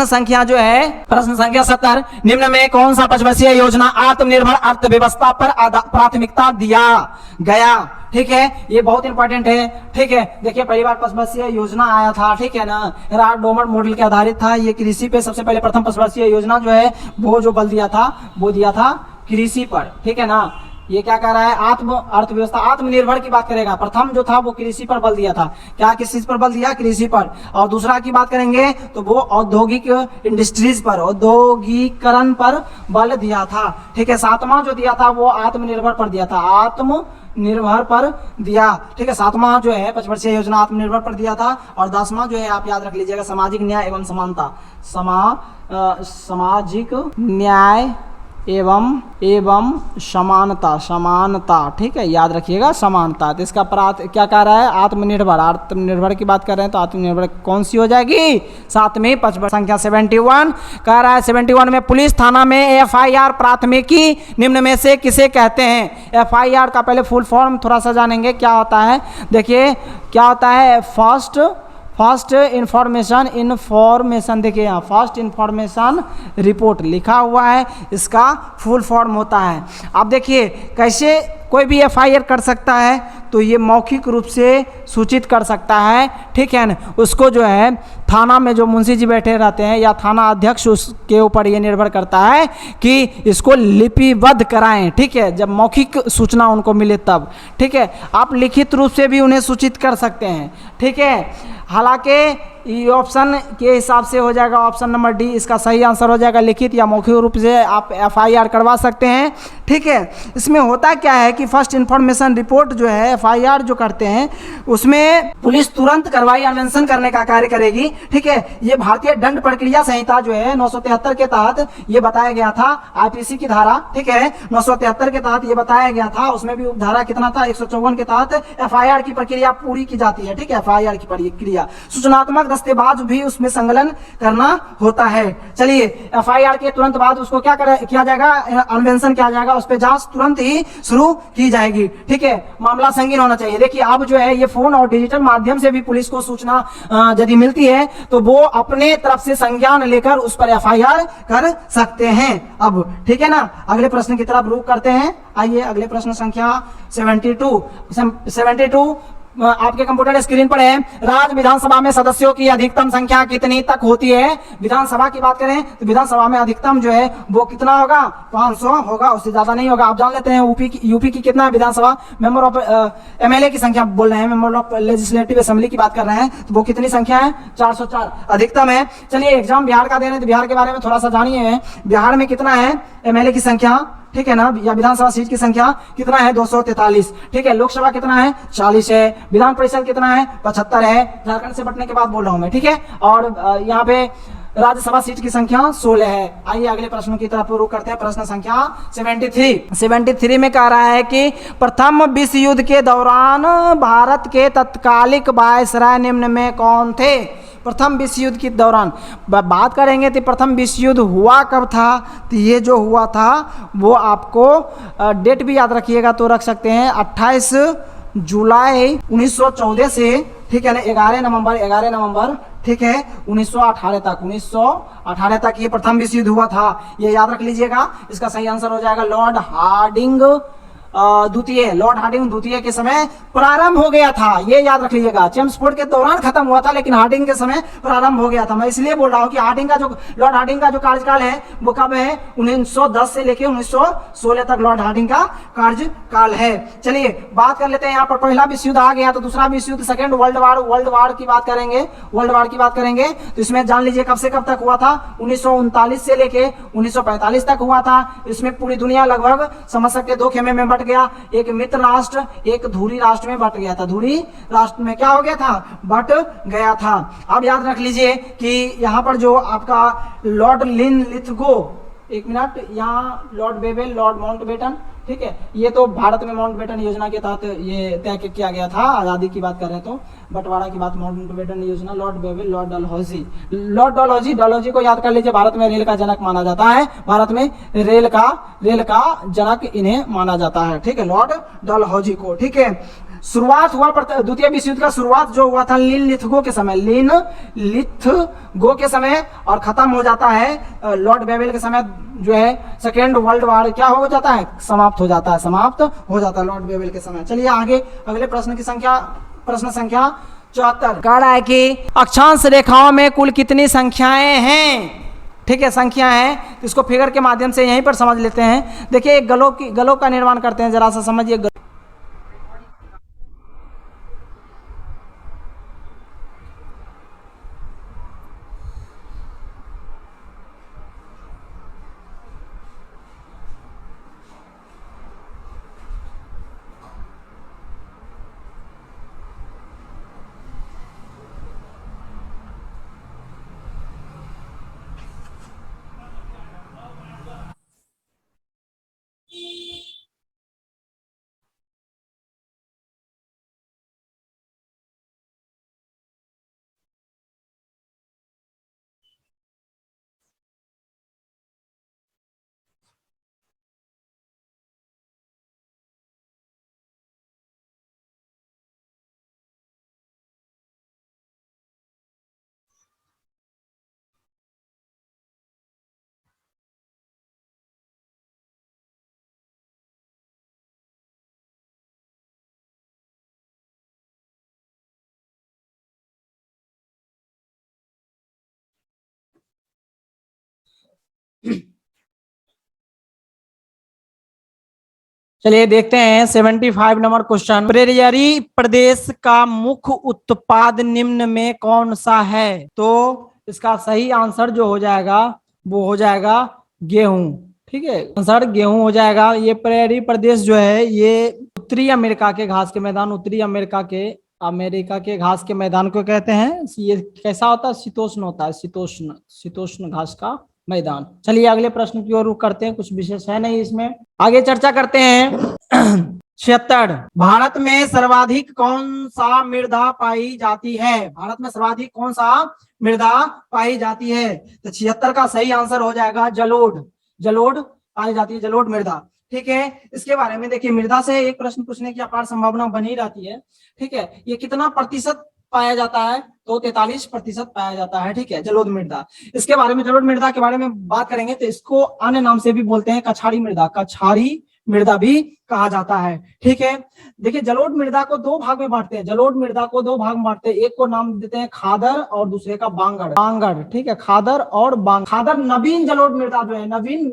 संख्या जो है, प्रश्न संख्या 70, निम्न में कौन सा 5 वर्षीय योजना आत्मनिर्भर अर्थव्यवस्था पर प्राथमिकता दिया गया, ठीक है, ये बहुत इंपॉर्टेंट है, ठीक है। देखिए पहली बार 5 वर्षीय योजना आया था, ठीक है ना, राड डोमर मॉडल के आधारित था। ये कृषि पे सबसे पहले प्रथम 5 वर्षीय योजना जो है वो जो बल दिया था, वो दिया था कृषि पर, ठीक है ना, ये क्या कह रहा है, आत्म अर्थव्यवस्था आत्मनिर्भर की बात करेगा। प्रथम जो था वो कृषि पर बल दिया था। क्या किस चीज पर बल दिया, कृषि पर। और दूसरा की बात करेंगे तो वो औद्योगिक इंडस्ट्रीज पर, औद्योगिकरण पर बल दिया था। ठीक है, सातवां जो दिया था वो आत्मनिर्भर पर दिया था, आत्मनिर्भर पर दिया। ठीक है, सातवां जो है पंचवर्षीय योजना आत्मनिर्भर पर दिया था। और 10वां जो है आप याद रख लीजिएगा, सामाजिक न्याय एवं समानता, सामाजिक न्याय एवं समानता। ठीक है, याद रखिएगा समानता। तो इसका क्या कह रहा है, आत्मनिर्भर की बात कर रहे हैं तो आत्मनिर्भर कौन सी हो जाएगी, 7वीं पंचवर्षीय संख्या 71 कह रहा है। 71 में पुलिस थाना में FIR प्राथमिकी निम्न में से किसे कहते हैं। FIR का पहले फुल फॉर्म थोड़ा सा जानेंगे क्या होता है। देखिए क्या होता है, फर्स्ट इन्फॉर्मेशन, देखिए यहाँ फर्स्ट इन्फॉर्मेशन रिपोर्ट लिखा हुआ है, इसका फुल फॉर्म होता है। अब देखिए कैसे कोई भी FIR कर सकता है, तो ये मौखिक रूप से सूचित कर सकता है। ठीक है ना, उसको जो है थाना में जो मुंशी जी बैठे रहते हैं या थाना अध्यक्ष, उसके ऊपर ये निर्भर करता है कि इसको लिपिबद्ध कराएं। ठीक है, जब मौखिक सूचना उनको मिले तब। ठीक है, आप लिखित रूप से भी उन्हें सूचित कर सकते हैं। ठीक है, हालांकि ये ऑप्शन के हिसाब से हो जाएगा, ऑप्शन नंबर डी इसका सही आंसर हो जाएगा। लिखित या मौखिक रूप से आप FIR करवा सकते हैं। ठीक है, इसमें होता क्या है कि फर्स्ट इन्फॉर्मेशन रिपोर्ट जो है FIR जो करते हैं उसमें पुलिस तुरंत कार्रवाई अन्वेषण करने का कार्य करेगी। ठीक है, ये भारतीय दंड प्रक्रिया संहिता जो है 973 के तहत ये बताया गया था, IPC की धारा। ठीक है, 973 के तहत ये बताया गया था, उसमें भी धारा कितना था, 154 के तहत FIR की प्रक्रिया पूरी की जाती है। ठीक है, FIR की प्रक्रिया, सूचनात्मक दस्तेबाज भी उसमें संकलन करना होता है। चलिए, FIR के तुरंत बाद उसको क्या किया जाएगा, अन्वेषण किया जाएगा, उस पर जांच तुरंत ही शुरू की जाएगी। ठीक है, मामला संगीन होना चाहिए। देखिए अब जो है ये फोन और डिजिटल माध्यम से भी पुलिस को सूचना यदि मिलती है तो वो अपने तरफ से संज्ञान लेकर उस पर FIR कर सकते हैं। अब ठीक है ना, अगले प्रश्न की तरफ रुख करते हैं। आइए अगले प्रश्न संख्या 72 आपके कंप्यूटर स्क्रीन पर है। राज्य विधानसभा में सदस्यों की अधिकतम संख्या कितनी तक होती है। विधानसभा की बात करें तो विधानसभा में अधिकतम जो है वो कितना होगा, 500 होगा, उससे ज्यादा नहीं होगा। आप जान लेते हैं यूपी की कितना है विधानसभा, मेंबर ऑफ MLA की संख्या बोल रहे हैं, मेंबर ऑफ लेजिस्लेटिव असेंबली की बात कर रहे हैं, तो वो कितनी संख्या है, 404 अधिकतम है। चलिए एग्जाम बिहार का दे रहे हैं तो बिहार के बारे में थोड़ा सा जानिए। बिहार में कितना है MLA की संख्या, ठीक है ना, या विधानसभा सीट की संख्या कितना है, 243। ठीक है, लोकसभा कितना है, 40 है। विधान परिषद कितना है, 75 है। झारखंड से बटने के बाद बोल रहा हूं मैं। ठीक है, और यहाँ पे राज्यसभा सीट की संख्या 16 है। आइए अगले प्रश्नों की तरफ रुख करते हैं। प्रश्न संख्या 73 में कह रहा है कि प्रथम विश्व युद्ध के दौरान भारत के तत्कालिक वायसराय निम्न में कौन थे। प्रथम विश्व युद्ध के दौरान बात करेंगे तो प्रथम विश्व युद्ध हुआ कब था, तो ये जो हुआ था वो आपको डेट भी याद रखिएगा तो रख सकते हैं, 28 जुलाई 1914 से, ठीक है ना, 11 नवंबर ठीक है 1918 तक ये प्रथम विश्व युद्ध हुआ था। ये याद रख लीजिएगा। इसका सही आंसर हो जाएगा लॉर्ड हार्डिंग द्वितीय के समय प्रारंभ हो गया था। ये याद रख लीजिएगा, चेम्सफोर्ड के दौरान खत्म हुआ था लेकिन हार्डिंग के समय प्रारंभ हो गया था। मैं इसलिए बोल रहा हूँ कि लॉर्ड हार्डिंग का जो कार्यकाल है वो कब है, 1910 से लेकर 1916 तक लॉर्ड हार्डिंग का कार्यकाल है। चलिए बात कर लेते हैं, यहाँ पर पहला विश्व युद्ध आ गया तो दूसरा विश्व युद्ध, सेकेंड वर्ल्ड वार की बात करेंगे तो इसमें जान लीजिए कब से कब तक हुआ था, 1939 से लेके 1945 तक हुआ था। इसमें पूरी दुनिया लगभग समझ सकते 2 खेमे में बट गया, एक मित्र राष्ट्र एक धुरी राष्ट्र में बट गया था। धुरी राष्ट्र में क्या हो गया था, बट गया था। अब याद रख लीजिए कि यहाँ पर जो आपका लॉर्ड लिनलिथगो, एक मिनट, यहाँ लॉर्ड बेबल, लॉर्ड माउंटबेटन, ठीक है, ये तो भारत में माउंटबेटन योजना के तहत ये तय किया गया था। आज़ादी की बात कर रहे हैं तो बंटवारा की बात, माउंटबेटन योजना, लॉर्ड बेबल, लॉर्ड डलहौजी को याद कर लीजिए। भारत में रेल का जनक माना जाता है, भारत में रेल का जनक इन्हें माना जाता है। ठीक है, लॉर्ड डलहौजी को। ठीक है, शुरुआत हुआ द्वितीय विश्व युद्ध का शुरुआत जो हुआ था लिनलिथगो के समय और खत्म हो जाता है लॉर्ड बेबल के समय जो है सेकेंड वर्ल्ड वार क्या हो जाता है, समाप्त हो जाता है लॉर्ड बेबल के समय। चलिए आगे अगले प्रश्न संख्या 74 कह रहा है कि अक्षांश रेखाओं में कुल कितनी संख्याएं हैं। ठीक है, संख्या है, तो इसको फिगर के माध्यम से यहीं पर समझ लेते हैं। देखिए एक गलों का निर्माण करते हैं, जरा सा समझिए। चलिए देखते हैं 75 नंबर क्वेश्चन। प्रेरियरी प्रदेश का मुख्य उत्पाद निम्न में कौन सा है? तो इसका सही आंसर जो हो जाएगा वो हो जाएगा गेहूं। ठीक है, आंसर गेहूं हो जाएगा। ये प्रेरियरी प्रदेश जो है ये उत्तरी अमेरिका के घास के मैदान, उत्तरी अमेरिका के घास के मैदान को कहते हैं। ये कैसा होता है? शीतोष्ण होता है, शीतोष्ण शीतोष्ण घास का मैदान। चलिए अगले प्रश्न की ओर रुख करते हैं, कुछ विशेष है नहीं इसमें, आगे चर्चा करते हैं। 76, भारत में सर्वाधिक कौन सा मृदा पाई जाती है? भारत में सर्वाधिक कौन सा मृदा पाई जाती है? तो 76 का सही आंसर हो जाएगा जलोढ़। जलोढ़ पाई जाती है, जलोढ़ मृदा। ठीक है, इसके बारे में देखिए, मृदा से एक प्रश्न पूछने की अपार संभावना बनी रहती है। ठीक है, ये कितना प्रतिशत पाया जाता है? तो 43% पाया जाता है। ठीक है, जलोढ़ मृदा। इसके बारे में, जलोढ़ मृदा के बारे में बात करेंगे तो इसको अन्य नाम से भी बोलते हैं, कछाड़ी मृदा। कछाड़ी मृदा भी कहा जाता है। ठीक है, देखिए जलोढ़ मृदा को दो भाग में बांटते हैं। जलोढ़ मृदा को दो भाग में बांटते हैं, एक को नाम देते हैं खादर और दूसरे का बांगड़। बांगड़, ठीक है, खादर और बांगड़। खादर नवीन जलोढ़ मृदा जो है, नवीन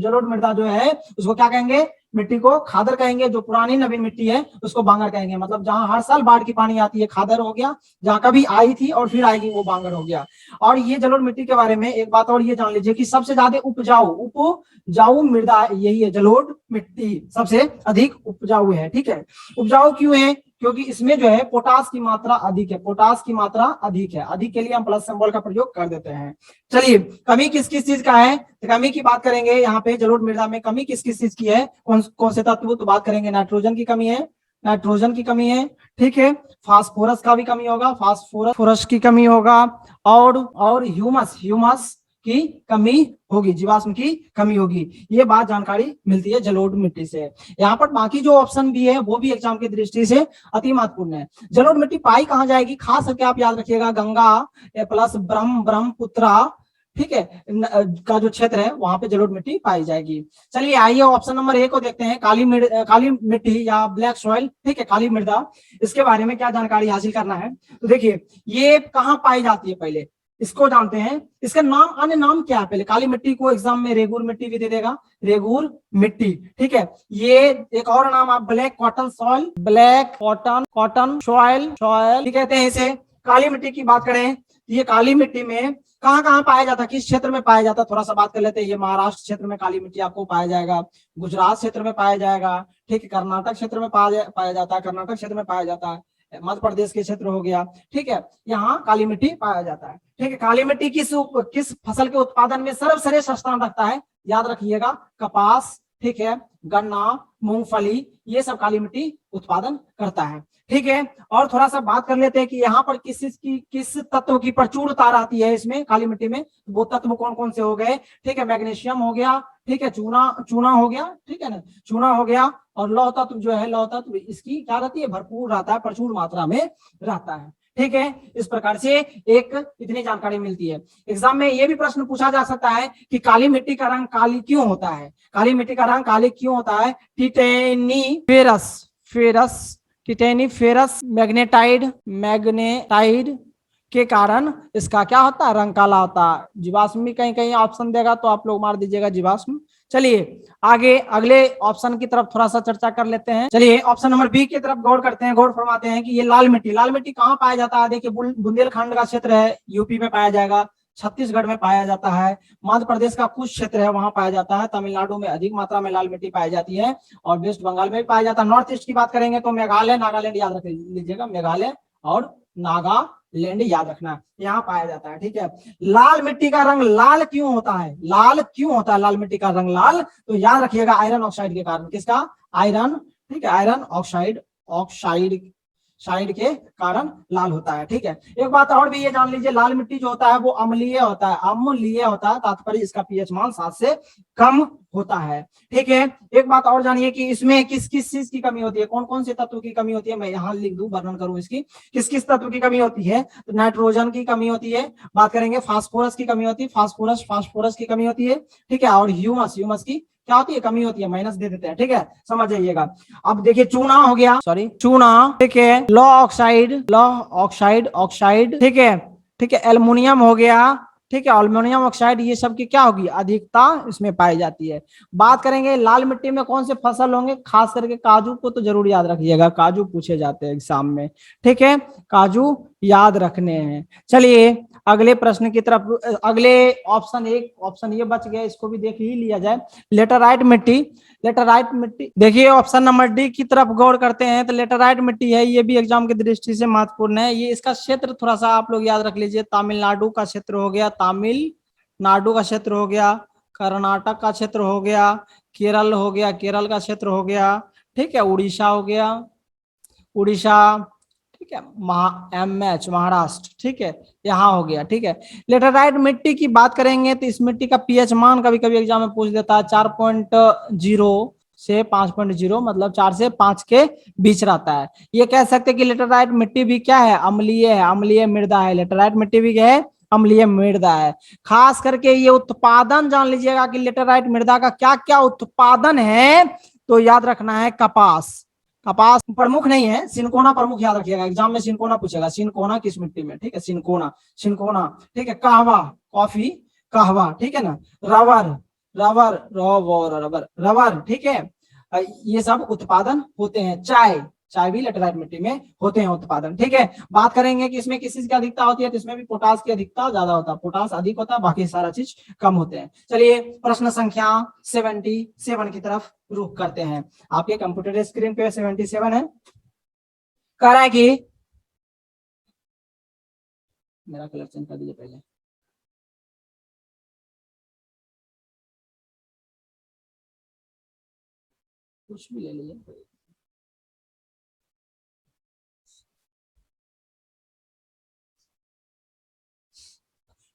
जलोढ़ मृदा जो है उसको क्या कहेंगे? मिट्टी को खादर कहेंगे। जो पुरानी नवीन मिट्टी है उसको बांगड़ कहेंगे। मतलब जहां हर साल बाढ़ की पानी आती है खादर हो गया, जहां कभी आई थी और फिर आएगी वो बांगड़ हो गया। और ये जलोढ़ मिट्टी के बारे में एक बात और ये जान लीजिए कि सबसे ज्यादा उपजाऊ मृदा यही है, जलोढ़ मिट्टी सबसे अधिक उपजाऊ है। ठीक है, उपजाऊ क्यों है? क्योंकि इसमें जो है पोटास की मात्रा अधिक है। पोटास की मात्रा अधिक है, अधिक के लिए हम प्लस सिंबल का प्रयोग कर देते हैं। चलिए, कमी किस किस चीज का है? तो कमी की बात करेंगे यहाँ पे, जलोढ़ मृदा में कमी किस किस चीज की है? कौन से तत्व? तो बात करेंगे नाइट्रोजन की कमी है, नाइट्रोजन की कमी है। ठीक है, फास्फोरस का भी कमी होगा, फास्फोरस की कमी होगा, और ह्यूमस की कमी होगी, जीवाश्म की कमी होगी। ये बात जानकारी मिलती है जलोढ़ मिट्टी से। यहाँ पर बाकी जो ऑप्शन भी है वो भी एग्जाम की दृष्टि से अति महत्वपूर्ण है। जलोढ़ मिट्टी पाई कहाँ जाएगी? खास करके आप याद रखिएगा, गंगा प्लस ब्रह्मपुत्रा, ठीक है, का जो क्षेत्र है वहां पे जलोढ़ मिट्टी पाई जाएगी। चलिए आइए ऑप्शन नंबर ए को देखते हैं, काली मिट्टी या ब्लैक सॉइल। ठीक है, काली मृदा, इसके बारे में क्या जानकारी हासिल करना है? तो देखिए ये कहाँ पाई जाती है, पहले इसको जानते हैं। इसका नाम, अन्य नाम क्या है? पहले काली मिट्टी को एग्जाम में रेगुर मिट्टी भी दे देगा, रेगुर मिट्टी। ठीक है, ये एक और नाम आप black cotton soil, black cotton soil कहते हैं इसे। काली मिट्टी की बात करें, ये काली मिट्टी में कहाँ कहाँ पाया जाता है, किस क्षेत्र में पाया जाता है? थोड़ा सा बात कर लेते हैं। ये महाराष्ट्र क्षेत्र में काली मिट्टी आपको पाया जाएगा, गुजरात क्षेत्र में पाया जाएगा, ठीक है, कर्नाटक क्षेत्र में पाया जाता है, कर्नाटक क्षेत्र में पाया जाता है, मध्य प्रदेश के क्षेत्र हो गया। ठीक है, यहाँ काली मिट्टी पाया जाता है। ठीक है, काली मिट्टी किस फसल के उत्पादन में सर्वश्रेष्ठ स्थान रखता है? याद रखिएगा, कपास, ठीक है, गन्ना, मूंगफली, ये सब काली मिट्टी उत्पादन करता है। ठीक है, और थोड़ा सा बात कर लेते हैं कि यहाँ पर किस तत्व की प्रचुरता रहती है इसमें, काली मिट्टी में। वो तत्व कौन कौन से हो गए? ठीक है, मैग्नीशियम हो गया, ठीक है, चूना हो गया, ठीक है ना, चूना हो गया, और लौह तत्व जो है, लौह तत्व इसकी क्या रहती है? भरपूर रहता है, प्रचुर मात्रा में रहता है। ठीक है, इस प्रकार से एक इतनी जानकारी मिलती है। एग्जाम में ये भी प्रश्न पूछा जा सकता है कि काली मिट्टी का रंग काली क्यों होता है? काली मिट्टी का रंग काली क्यों होता है? टिटेनिफेरस मैग्नेटाइड, के कारण इसका क्या होता है, रंग काला होता है। जीवाश्म भी कहीं कहीं ऑप्शन देगा तो आप लोग मार दीजिएगा जीवाश्म। चलिए आगे अगले ऑप्शन की तरफ थोड़ा सा चर्चा कर लेते हैं। चलिए ऑप्शन नंबर बी की तरफ गौर करते हैं, गौर फरमाते हैं कि ये लाल मिट्टी कहाँ पाया जाता है। देखिए बुंदेलखंड का क्षेत्र है, यूपी में पाया जाएगा, छत्तीसगढ़ में पाया जाता है, मध्य प्रदेश का कुछ क्षेत्र है वहां पाया जाता है, तमिलनाडु में अधिक मात्रा में लाल मिट्टी पाई जाती है, और वेस्ट बंगाल में भी पाया जाता है। नॉर्थ ईस्ट की बात करेंगे तो मेघालय नागालैंड याद रख लीजिएगा, मेघालय और नागालैंड याद रखना, यहाँ पाया जाता है। ठीक है, लाल मिट्टी का रंग लाल क्यों होता है, लाल क्यों होता है लाल मिट्टी का रंग लाल, तो याद रखिएगा आयरन ऑक्साइड के कारण। किसका, आयरन, ठीक है, आयरन ऑक्साइड के कारण लाल होता है। ठीक है, एक बात और भी ये जान लीजिए, लाल मिट्टी जो होता है वो अम्लीय होता है, अम्लीय होता है, तात्पर्य इसका पीएच मान 7 से कम होता है। ठीक है, एक बात और जानिए कि इसमें किस किस चीज की कमी होती है, कौन कौन से तत्व की कमी होती है, मैं यहाँ लिख दूं, वर्णन करूं इसकी, किस किस तत्व की कमी होती है। तो नाइट्रोजन की कमी होती है, बात करेंगे फास्फोरस की कमी होती है, फास्फोरस की कमी होती है। ठीक है, और ह्यूमस की क्या होती है, कमी होती है, माइनस दे देते हैं। ठीक है, समझ जाइएगा। अब देखिए चूना हो गया, सॉरी चूना, ठीक है, ऑक्साइड, ठीक है, एल्युमिनियम हो गया, ठीक है, एल्युमिनियम ऑक्साइड, ये सब की क्या होगी, अधिकता इसमें पाई जाती है। बात करेंगे लाल मिट्टी में कौन से फसल होंगे, खास करके काजू को तो जरूर याद रखिएगा, काजू पूछे जाते हैं एग्जाम में। ठीक है, काजू याद रखने हैं। चलिए अगले प्रश्न की तरफ, अगले ऑप्शन ये बच गया, इसको भी देख ही लिया जाए। लेटराइट मिट्टी, देखिए ऑप्शन नंबर डी की तरफ गौर करते हैं तो लेटराइट मिट्टी है, ये भी एग्जाम की दृष्टि से महत्वपूर्ण है। ये इसका क्षेत्र थोड़ा सा आप लोग याद रख लीजिए, तमिलनाडु का क्षेत्र हो गया, तमिलनाडु का क्षेत्र हो गया, कर्नाटक का क्षेत्र हो गया, केरल हो गया, केरल का क्षेत्र हो गया, ठीक है, उड़ीसा हो गया, उड़ीसा, ठीक है, MH महाराष्ट्र, ठीक है, यहाँ हो गया। ठीक है, लेटराइट मिट्टी की बात करेंगे तो इस मिट्टी का पीएच मान कभी कभी एग्जाम में पूछ देता है 4.0 से 5.0, मतलब 4 से 5 के बीच रहता है। ये कह सकते हैं कि लेटराइट मिट्टी भी क्या है, अम्लीय है, अम्लीय मृदा है, लेटराइट मिट्टी भी क्या है, अम्लीय मृदा है। खास करके ये उत्पादन जान लीजिएगा कि लेटराइट मृदा का क्या क्या उत्पादन है, तो याद रखना है कपास प्रमुख नहीं है, सिनकोना प्रमुख याद रखिएगा, एग्जाम में सिनकोना पूछेगा, सिनकोना किस मिट्टी में, ठीक है, सिनकोना, ठीक है, कहवा, कॉफी, कहवा, ठीक है ना, रबर, ठीक है, ये सब उत्पादन होते हैं। चाय भी लेटराइट मिट्टी में होते हैं उत्पादन। ठीक है, बात करेंगे कि इसमें किस चीज की अधिकता होती है, तो इसमें भी पोटास की अधिकता ज्यादा होता है, पोटास अधिक होता है, बाकी सारा चीज कम होते हैं। चलिए प्रश्न संख्या 77 की तरफ रुख करते हैं। आपके कंप्यूटर स्क्रीन पे 77 है, कह रहा है कि, मेरा कलर चेंज कर दीजिए पहले, कुछ भी ले लीजिए।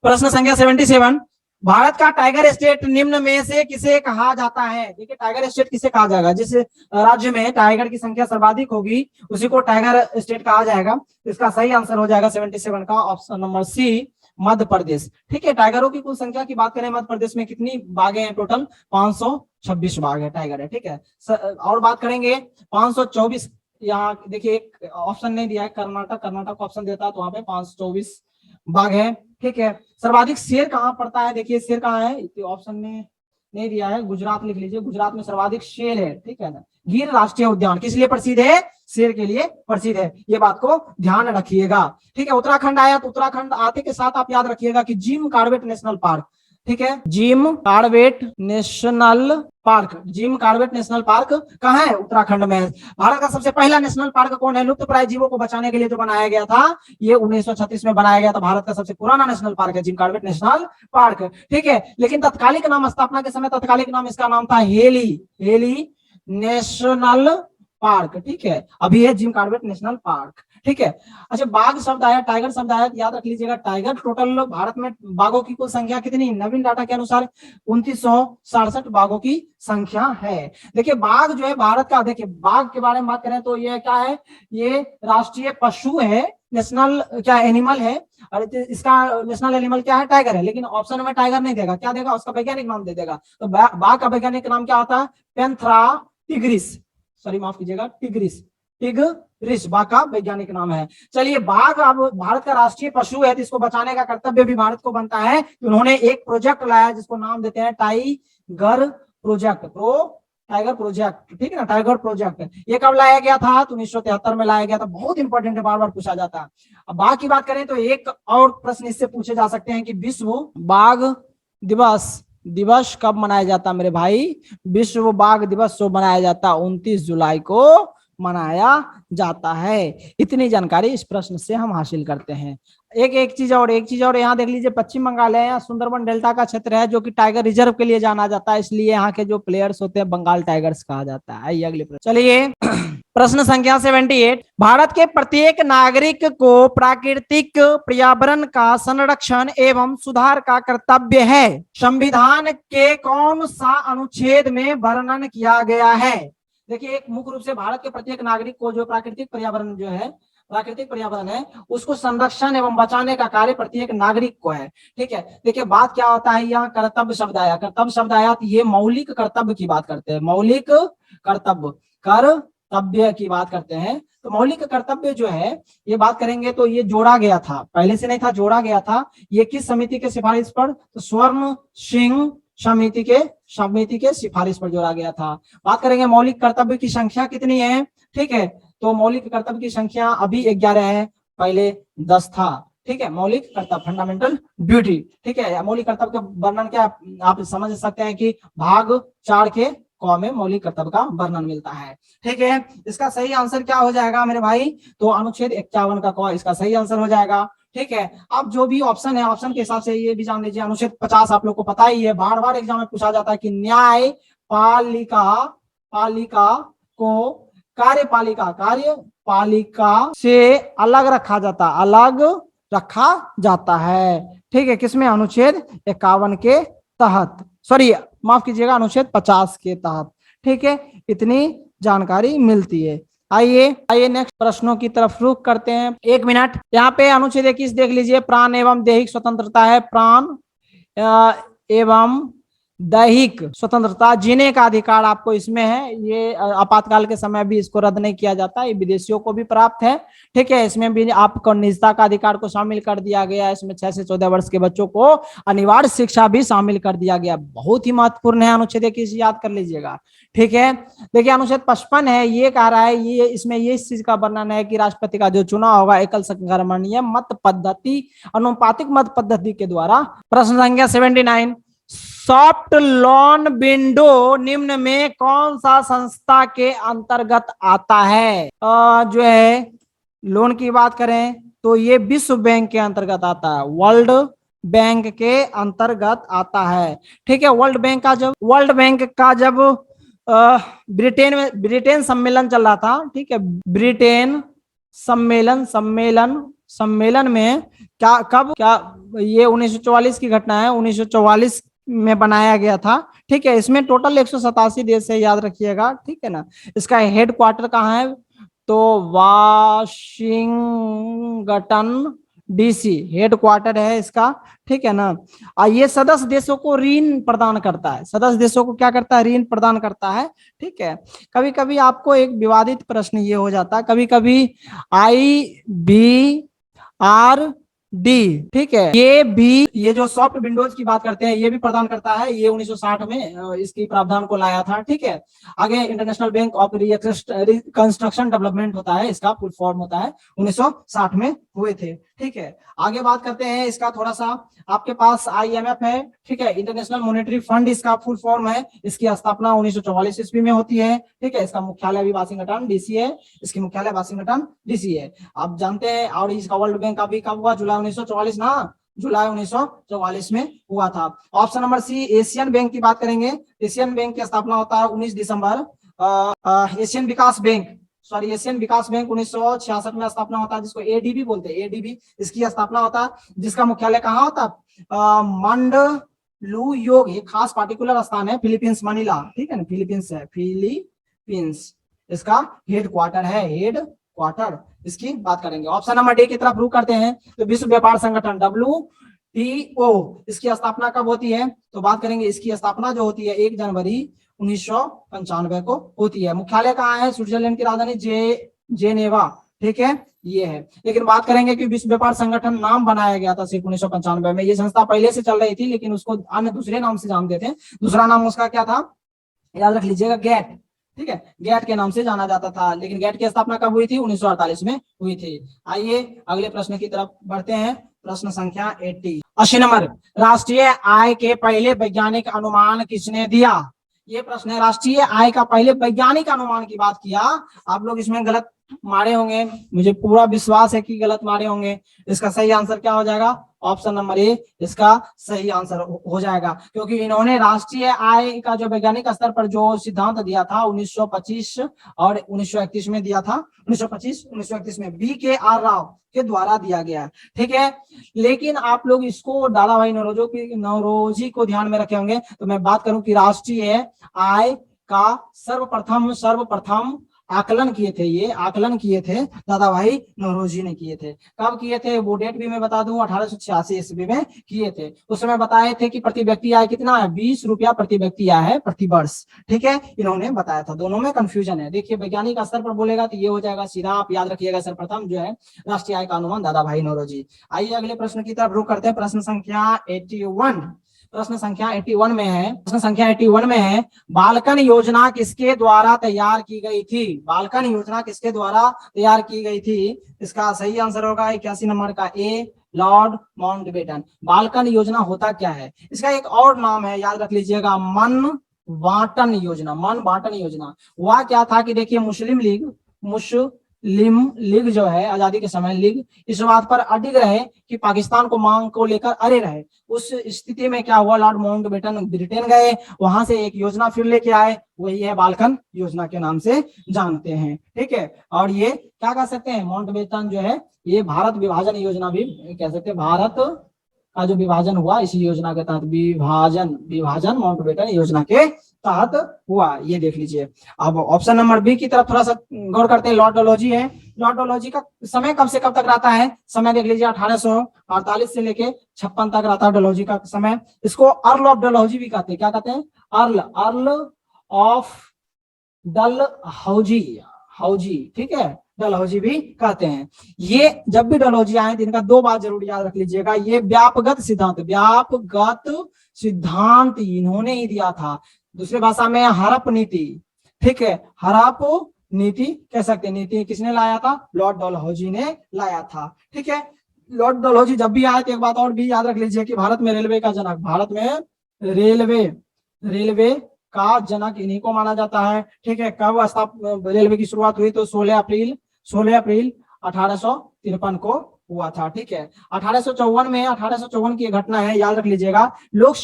प्रश्न संख्या 77, भारत का टाइगर स्टेट निम्न में से किसे कहा जाता है। देखिए टाइगर स्टेट किसे कहा जाएगा, जिस राज्य में टाइगर की संख्या सर्वाधिक होगी उसी को टाइगर स्टेट कहा जाएगा। इसका सही आंसर हो जाएगा 77 का ऑप्शन नंबर सी, मध्य प्रदेश। ठीक है, टाइगरों की कुल संख्या की बात करें, मध्य प्रदेश में कितनी बाघें हैं, टोटल 526 बाघ है, टाइगर है। ठीक है, और बात करेंगे 524, यहाँ देखिए एक ऑप्शन नहीं दिया है, कर्नाटक ऑप्शन देता है तो वहां पे 524 बाघ है। ठीक है, सर्वाधिक शेर कहाँ पड़ता है, देखिए शेर कहाँ है, ऑप्शन में नहीं दिया है, गुजरात लिख लीजिए, गुजरात में सर्वाधिक शेर है। ठीक है ना, गिर राष्ट्रीय उद्यान किस लिए प्रसिद्ध है, शेर के लिए प्रसिद्ध है, ये बात को ध्यान रखिएगा। ठीक है, उत्तराखंड आया तो उत्तराखंड आते के साथ आप याद रखिएगा कि जिम कॉर्बेट नेशनल पार्क, ठीक है, जिम कॉर्बेट नेशनल पार्क कहाँ है, उत्तराखंड में। भारत का सबसे पहला नेशनल पार्क कौन है, लुप्त प्राय जीवों को बचाने के लिए जो बनाया गया था, ये 1936 में बनाया गया था। भारत का सबसे पुराना नेशनल पार्क है जिम कॉर्बेट नेशनल पार्क। ठीक है, लेकिन तत्कालिक नाम, स्थापना के समय तत्कालिक नाम इसका नाम था हेली नेशनल पार्क। ठीक है, अभी है जिम कॉर्बेट नेशनल पार्क। ठीक है, अच्छा बाघ शब्द आया, टाइगर शब्द आया, याद रख लीजिएगा टाइगर, टोटल भारत में बाघों की कुल संख्या कितनी, नवीन डाटा के अनुसार 2967 बाघों की संख्या है। देखिए बाघ जो है भारत का, देखिए बाघ के बारे में बात करें तो ये क्या है, ये राष्ट्रीय पशु है, नेशनल क्या एनिमल है, और इसका नेशनल एनिमल क्या है, टाइगर है। लेकिन ऑप्शन में टाइगर नहीं देगा, क्या देगा, उसका वैज्ञानिक नाम दे देगा। तो बाघ का वैज्ञानिक नाम क्या होता है, पैंथेरा टिग्रिस, सॉरी माफ कीजिएगा, टिग्रिस, रिछ बाघ का वैज्ञानिक नाम है। चलिए, बाघ अब भारत का राष्ट्रीय पशु है, तो इसको बचाने का कर्तव्य भी भारत को बनता है। उन्होंने एक प्रोजेक्ट लाया जिसको नाम देते हैं टाइगर प्रोजेक्ट, टाइगर प्रोजेक्ट, ठीक है ना, टाइगर प्रोजेक्ट। ये कब लाया गया था? तो 1973 में लाया गया था। बहुत इंपॉर्टेंट है, बार बार पूछा जाता है। अब बाघ की बात करें तो एक और प्रश्न इससे पूछे जा सकते हैं कि विश्व बाघ दिवस कब मनाया जाता है मेरे भाई? विश्व बाघ दिवस जो मनाया जाता है 29 जुलाई को मनाया जाता है। इतनी जानकारी इस प्रश्न से हम हासिल करते हैं। एक चीज और यहाँ देख लीजिए, पश्चिम बंगाल है, यहाँ सुंदरबन डेल्टा का क्षेत्र है जो कि टाइगर रिजर्व के लिए जाना जाता है, इसलिए यहाँ के जो प्लेयर्स होते हैं बंगाल टाइगर्स कहा जाता है। आइए अगले प्रश्न। चलिए प्रश्न संख्या 78। भारत के प्रत्येक नागरिक को प्राकृतिक पर्यावरण का संरक्षण एवं सुधार का कर्तव्य है। संविधान के कौन सा अनुच्छेद में वर्णन किया गया है? देखिए, एक मुख्य रूप से भारत के प्रत्येक नागरिक को जो प्राकृतिक पर्यावरण है उसको संरक्षण एवं बचाने का कार्य प्रत्येक नागरिक को है। ठीक है, देखिए बात क्या होता है, यहाँ कर्तव्य शब्द आया, तो ये मौलिक कर्तव्य की बात करते हैं, मौलिक कर्तव्य की बात करते हैं। तो मौलिक कर्तव्य जो है ये बात करेंगे तो ये जोड़ा गया था, पहले से नहीं था, जोड़ा गया था। ये किस समिति के सिफारिश पर? तो स्वर्ण सिंह समिति के सिफारिश पर जोड़ा गया था। बात करेंगे मौलिक कर्तव्य की संख्या कितनी है, ठीक है, तो मौलिक कर्तव्य की संख्या अभी 11 है, पहले 10 था। ठीक है, मौलिक कर्तव्य फंडामेंटल ड्यूटी। ठीक है, मौलिक कर्तव्य का वर्णन क्या आप समझ सकते हैं कि भाग 4 के क में मौलिक कर्तव्य का वर्णन मिलता है। ठीक है, इसका सही आंसर क्या हो जाएगा मेरे भाई? तो अनुच्छेद 51 का क इसका सही आंसर हो जाएगा। ठीक है, अब जो भी ऑप्शन है, ऑप्शन के हिसाब से ये भी जान लीजिए, अनुच्छेद 50 आप लोग को पता ही है, बार बार एग्जाम में पूछा जाता है कि न्याय पालिका को कार्यपालिका से अलग रखा जाता है। ठीक है, किसमें? अनुच्छेद 51 के तहत, सॉरी माफ कीजिएगा, अनुच्छेद 50 के तहत। ठीक है, इतनी जानकारी मिलती है। आइए नेक्स्ट प्रश्नों की तरफ रुख करते हैं। 1 मिनट, यहाँ पे अनुच्छेद 21 देख लीजिए, प्राण एवं दैहिक स्वतंत्रता है, प्राण एवं दैहिक स्वतंत्रता, जीने का अधिकार आपको इसमें है। ये आपातकाल के समय भी इसको रद्द नहीं किया जाता, ये विदेशियों को भी प्राप्त है। ठीक है, इसमें भी आपको निजता का अधिकार को शामिल कर दिया गया। इसमें 6 से 14 वर्ष के बच्चों को अनिवार्य शिक्षा भी शामिल कर दिया गया। बहुत ही महत्वपूर्ण है अनुच्छेद 21, याद कर लीजिएगा। ठीक है, देखिए अनुच्छेद 55 है, ये कह रहा है, ये इसमें ये इस चीज का वर्णन है कि राष्ट्रपति का जो चुनाव होगा एकल संक्रमणीय मत पद्धति, अनुपातिक मत पद्धति के द्वारा। प्रश्न संख्या 79। सॉफ्ट लोन विंडो निम्न में कौन सा संस्था के अंतर्गत आता है? जो है लोन की बात करें तो ये विश्व बैंक के अंतर्गत आता है, वर्ल्ड बैंक के अंतर्गत आता है। ठीक है, वर्ल्ड बैंक का जब ब्रिटेन सम्मेलन चल रहा था, ठीक है, ब्रिटेन सम्मेलन में क्या ये 1944 की घटना है, 1944 में बनाया गया था। ठीक है, इसमें टोटल 187 देश है, याद रखिएगा। ठीक है ना, इसका हेड क्वार्टर कहाँ है? तो वाशिंगटन डीसी हेड क्वार्टर है इसका। ठीक है ना, ये सदस्य देशों को ऋण प्रदान करता है, सदस्य देशों को क्या करता है? ऋण प्रदान करता है। ठीक है, कभी कभी आपको एक विवादित प्रश्न ये हो जाता है, कभी कभी IBRD, ठीक है, ये जो सॉफ्ट विंडोज की बात करते हैं ये भी प्रदान करता है। ये 1960 में इसकी प्रावधान को लाया था। ठीक है, आगे international bank of reconstruction development होता है, इसका फुल फॉर्म होता है, 1960 में हुए थे। ठीक है, आगे बात करते हैं इसका थोड़ा सा, आपके पास IMF है, ठीक है, इंटरनेशनल मॉनेटरी फंड इसका फुल फॉर्म है। इसकी स्थापना 1944 ईस्वी में होती है। ठीक है, इसका मुख्यालय भी वाशिंगटन डीसी है, इसकी मुख्यालय वाशिंगटन डीसी है, आप जानते हैं। और इसका वर्ल्ड बैंक का भी कब हुआ? जुलाई 1944 ना, जुलाई 1944 में हुआ था। Option number C, Asian bank की बात करेंगे। एशियन बैंक की स्थापना होता है 19 दिसंबर। एशियन विकास बैंक 1966 में स्थापना होता है, जिसको ADB बोलते हैं, ADB इसकी स्थापना होता है, जिसका मुख्यालय कहाँ होता है? मंडलुयोग, एक खास पार्टिकुलर स्थान है, फिलीपींस, मनीला। ठीक है ना, फिलीपींस है, फिलीपींस इसका हेड क्वार्टर है, हेड क्वार्टर इसकी बात करेंगे। ऑप्शन नंबर डी की तरफ रुख करते हैं। तो विश्व व्यापार संगठन WTO इसकी स्थापना कब होती है? तो बात करेंगे, इसकी स्थापना जो होती है 1 जनवरी 1995 को होती है। मुख्यालय कहाँ है? स्विट्जरलैंड की राजधानी जेनेवा, ठीक है, ये है। लेकिन बात करेंगे कि विश्व व्यापार संगठन नाम बनाया गया था सिर्फ 1995 में। ये संस्था पहले से चल रही थी, लेकिन उसको अन्य दूसरे नाम से जानते थे। दूसरा नाम उसका क्या था, याद रख लीजिएगा, गेट, ठीक है, गेट के नाम से जाना जाता था। लेकिन गेट की स्थापना कब हुई थी, 1948 में हुई थी। आइए अगले प्रश्न की तरफ बढ़ते हैं। प्रश्न संख्या 80 नंबर, राष्ट्रीय आय के पहले वैज्ञानिक अनुमान किसने दिया। ये प्रश्न है, राष्ट्रीय आय का पहले वैज्ञानिक अनुमान की बात किया। आप लोग इसमें गलत मारे होंगे, मुझे पूरा विश्वास है कि गलत मारे होंगे। इसका सही आंसर क्या हो जाएगा, ऑप्शन नंबर ए इसका सही आंसर हो जाएगा, क्योंकि इन्होंने राष्ट्रीय आय का जो वैज्ञानिक स्तर पर जो सिद्धांत दिया था 1925 और 1931 में दिया था, 1925 1931 में बी के आर राव के द्वारा दिया गया, ठीक है। लेकिन आप लोग इसको दादाभाई नौरोजी को ध्यान में रखे होंगे। तो मैं बात करूं कि राष्ट्रीय आय का सर्वप्रथम आकलन किए थे, ये आकलन किए थे दादाभाई नौरोजी ने किए थे। कब किए थे वो डेट भी मैं बता दूं, 1886 ईस्वी में किए थे। उस समय बताए थे कि प्रति व्यक्ति आय कितना है, 20 रुपया प्रति व्यक्ति आय है प्रति वर्ष, ठीक है, इन्होंने बताया था। दोनों में कंफ्यूजन है। देखिए वैज्ञानिक स्तर पर बोलेगा तो ये हो जाएगा सीधा, आप याद रखिएगा सर्वप्रथम जो है राष्ट्रीय आय का अनुमान दादाभाई नौरोजी। आइए अगले प्रश्न की तरफ रुख करते हैं। प्रश्न संख्या 81, प्रश्न संख्या 81 में है, प्रश्न संख्या 81 में है, बालकन योजना किसके द्वारा तैयार की गई थी। बालकन योजना किसके द्वारा तैयार की गई थी। इसका सही आंसर होगा 81 नंबर का ए, लॉर्ड माउंटबेटन। बालकन योजना होता क्या है, इसका एक और नाम है, याद रख लीजिएगा, मन बांटन योजना। मन बांटन योजना हुआ क्या था कि देखिए मुस्लिम लीग जो है आजादी के समय लीग इस बात पर अडिग रहे कि पाकिस्तान को मांग को लेकर अड़े रहे। उस स्थिति में क्या हुआ, लॉर्ड माउंटबेटन ब्रिटेन गए, वहां से एक योजना फिर लेके आए, वही है बालकन योजना के नाम से जानते हैं, ठीक है। और ये क्या कह सकते हैं, माउंटबेटन जो है ये भारत विभाजन योजना भी कह सकते हैं। भारत का जो विभाजन हुआ इसी योजना के तहत, विभाजन माउंटबेटन योजना के तहत हुआ, ये देख लीजिए। अब ऑप्शन नंबर बी की तरफ थोड़ा सा गौर करते हैं। लॉर्ड डलहौजी है, लॉर्ड डलहौजी का समय कब से कब तक रहता है, समय देख लीजिए 1848 से लेके 56 तक रहता है डलहौजी का समय। इसको अर्ल ऑफ डलहौजी भी कहते हैं, क्या कहते हैं, अर्ल ऑफ डलहौजी, ठीक है, डलहौजी भी कहते हैं। ये जब भी डलहौजी आए तो इनका दो बात जरूर याद रख लीजिएगा, ये व्यापगत सिद्धांत इन्होंने ही दिया था। दूसरी भाषा में हड़प नीति, ठीक है, हड़प नीति कह सकते हैं। नीति किसने लाया था, लॉर्ड डलहौजी ने लाया था, ठीक है। लॉर्ड डलहौजी जब भी आए तो एक बात और भी याद रख लीजिए कि भारत में रेलवे का जनक, भारत में रेलवे का जनक इन्हीं को माना जाता है, ठीक है। कब रेलवे की शुरुआत हुई, तो 16 अप्रैल 1853 को हुआ था, ठीक है। 1854 की घटना है, याद रख लीजिएगा। लोक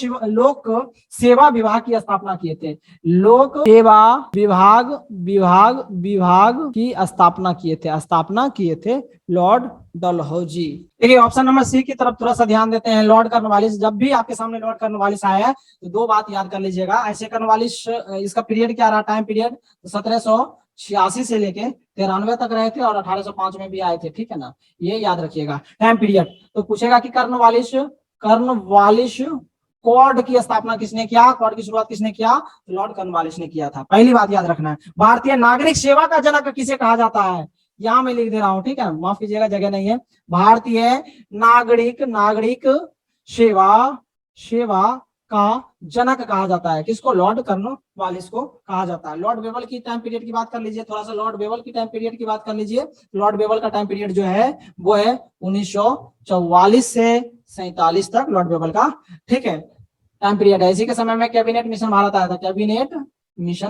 सेवा विभाग की स्थापना किए थे, लोक सेवा विभाग की स्थापना किए थे लॉर्ड डलहौजी। देखिए ऑप्शन नंबर सी की तरफ थोड़ा सा ध्यान देते हैं। लॉर्ड कॉर्नवालिस, जब भी आपके सामने लॉर्ड कॉर्नवालिस आया है तो दो बात याद कर लीजिएगा। ऐसे कॉर्नवालिस इसका पीरियड क्या रहा, टाइम पीरियड 1786 से लेके 93 तक रहे थे और 1805 में भी आए थे, ठीक है ना, ये याद रखिएगा टाइम पीरियड। तो पूछेगा कि कॉर्नवालिस कॉर्ड की स्थापना किसने किया, कॉर्ड की शुरुआत किसने किया, तो लॉर्ड कॉर्नवालिस ने किया था। पहली बात याद रखना है। भारतीय नागरिक सेवा का जनक किसे कहा जाता है, यहां मैं लिख दे रहा हूं, ठीक है, माफ कीजिएगा जगह नहीं है। भारतीय नागरिक सेवा का जनक कहा जाता है किसको, लॉर्ड कॉर्नवालिस को कहा जाता है। लॉर्ड बेवल की टाइम पीरियड की बात कर लीजिए, थोड़ा सा लॉर्ड बेवल की टाइम पीरियड की बात कर लीजिए। लॉर्ड बेवल का टाइम पीरियड जो है वो है 1944 से 47 तक लॉर्ड बेवल का, ठीक है, टाइम पीरियड है। इसी के समय में कैबिनेट मिशन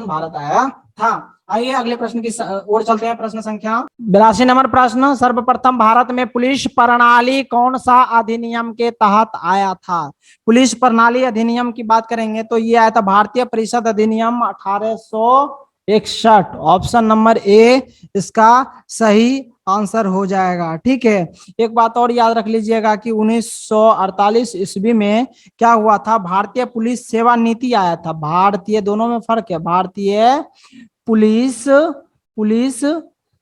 भारत आया था, आइए अगले प्रश्न की ओर चलते हैं। प्रश्न संख्या 82 नंबर प्रश्न, सर्वप्रथम भारत में पुलिस प्रणाली कौन सा अधिनियम के तहत आया था। पुलिस प्रणाली अधिनियम की बात करेंगे तो ये आया था भारतीय परिषद अधिनियम 1861। ऑप्शन नंबर ए इसका सही आंसर हो जाएगा, ठीक है। एक बात और याद रख लीजिएगा कि 1948 ईस्वी में क्या हुआ था, भारतीय पुलिस सेवा नीति आया था। भारतीय, दोनों में फर्क है, भारतीय पुलिस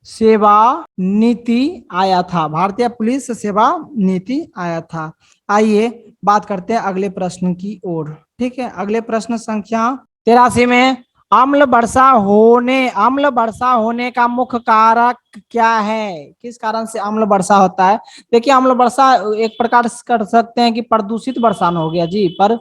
सेवा नीति आया था, भारतीय पुलिस सेवा नीति आया था। आइए बात करते हैं अगले प्रश्न की ओर, ठीक है। अगले प्रश्न संख्या 83 में अम्ल वर्षा होने का मुख्य कारक क्या है? किस कारण से अम्ल वर्षा होता है? देखिए, अम्ल वर्षा एक प्रकार से कर सकते हैं कि प्रदूषित वर्षा हो गया जी, पर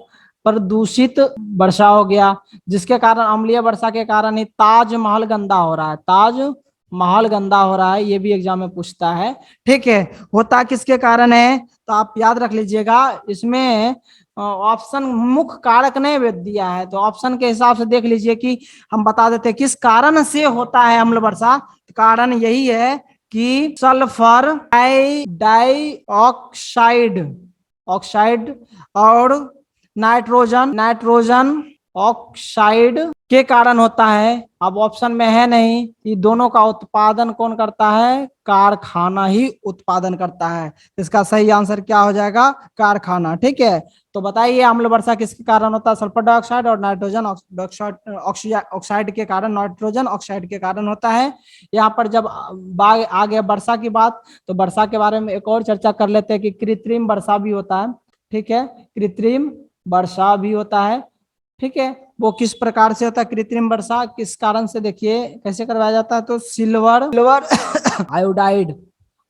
प्रदूषित वर्षा हो गया, जिसके कारण अम्लीय वर्षा के कारण ही ताजमहल गंदा हो रहा है। ताजमहल गंदा हो रहा है, ये भी एग्जाम में पूछता है। ठीक है, होता किसके कारण है? तो आप याद रख लीजिएगा, इसमें ऑप्शन मुख्य कारक नहीं दिया है, तो ऑप्शन के हिसाब से देख लीजिए कि हम बता देते हैं किस कारण से होता है अम्ल वर्षा। कारण यही है कि सल्फर डाइऑक्साइड ऑक्साइड और नाइट्रोजन ऑक्साइड के कारण होता है। अब ऑप्शन में है नहीं कि दोनों का उत्पादन कौन करता है? कारखाना ही उत्पादन करता है। इसका सही आंसर क्या हो जाएगा? कारखाना। ठीक है, तो बताइए अम्ल वर्षा किसके कारण होता है? सल्फर डाइऑक्साइड और नाइट्रोजन ऑक्साइड के कारण, नाइट्रोजन ऑक्साइड के कारण होता है। यहाँ पर जब आ गया वर्षा की बात, तो वर्षा के बारे में एक और चर्चा कर लेते हैं कि कृत्रिम वर्षा भी होता है। ठीक है, कृत्रिम वर्षा भी होता है। ठीक है, वो किस प्रकार से होता है कृत्रिम वर्षा? किस कारण से? देखिए कैसे करवाया जाता है, तो सिल्वर आयोडाइड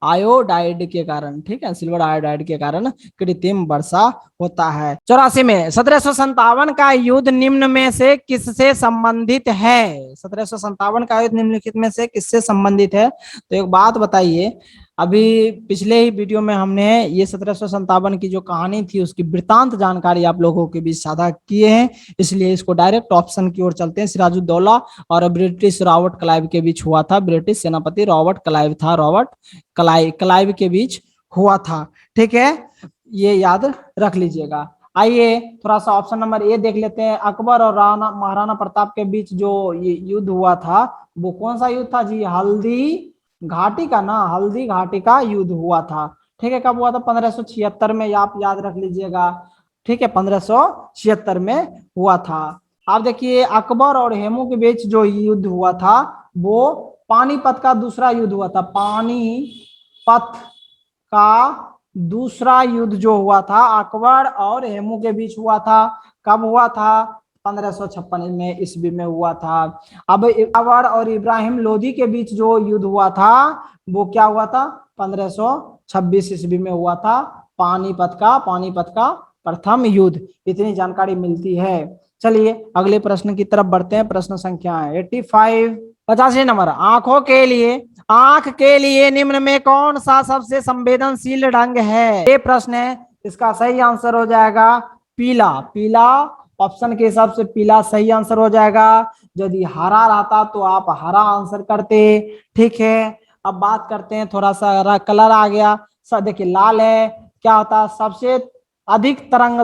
आयोडाइड के कारण। ठीक है, सिल्वर आयोडाइड के कारण कृत्रिम वर्षा होता है। 84 में 1757 का युद्ध निम्न में से किससे संबंधित है? 1757 का युद्ध निम्नलिखित में से किससे संबंधित है? तो एक बात बताइए, अभी पिछले ही वीडियो में हमने ये 1757 की जो कहानी थी उसकी वृतांत जानकारी आप लोगों के बीच साझा किए हैं, इसलिए इसको डायरेक्ट ऑप्शन की ओर चलते हैं। सिराजुद्दौला और ब्रिटिश रॉबर्ट क्लाइव के बीच हुआ था। ब्रिटिश सेनापति रॉबर्ट क्लाइव था, रॉबर्ट क्लाइव के बीच हुआ था। ठीक है, ये याद रख लीजिएगा। आइए थोड़ा सा ऑप्शन नंबर ए देख लेते हैं। अकबर और राणा महाराणा प्रताप के बीच जो ये युद्ध हुआ था, वो कौन सा युद्ध था जी? हल्दी घाटी का ना, हल्दी घाटी का युद्ध हुआ था। ठीक है, कब हुआ था? 1576 में, आप याद रख लीजिएगा। ठीक है, 1576 में हुआ था। आप देखिए, अकबर और हेमू के बीच जो युद्ध हुआ था वो पानीपत का दूसरा युद्ध हुआ था। पानीपत का दूसरा युद्ध जो हुआ था अकबर और हेमू के बीच हुआ था। कब हुआ था? 1556 में ईस्वी में हुआ था। अब अकबर और इब्राहिम लोदी के बीच जो युद्ध हुआ था वो क्या हुआ था? 1526 ईस्वी में हुआ था। पानीपत का प्रथम युद्ध। इतनी जानकारी मिलती है। चलिए अगले प्रश्न की तरफ बढ़ते हैं। प्रश्न संख्या 85, 85 नंबर। आंख के लिए निम्न में कौन सा सबसे संवेदनशील रंग है? ये प्रश्न है, इसका सही आंसर हो जाएगा पीला। ऑप्शन के हिसाब से पीला सही आंसर हो जाएगा। यदि हरा रहता तो आप हरा आंसर करते। ठीक है, अब बात करते हैं, थोड़ा सा कलर आ गया। सर देखिए, लाल है, क्या होता है? सबसे अधिक तरंग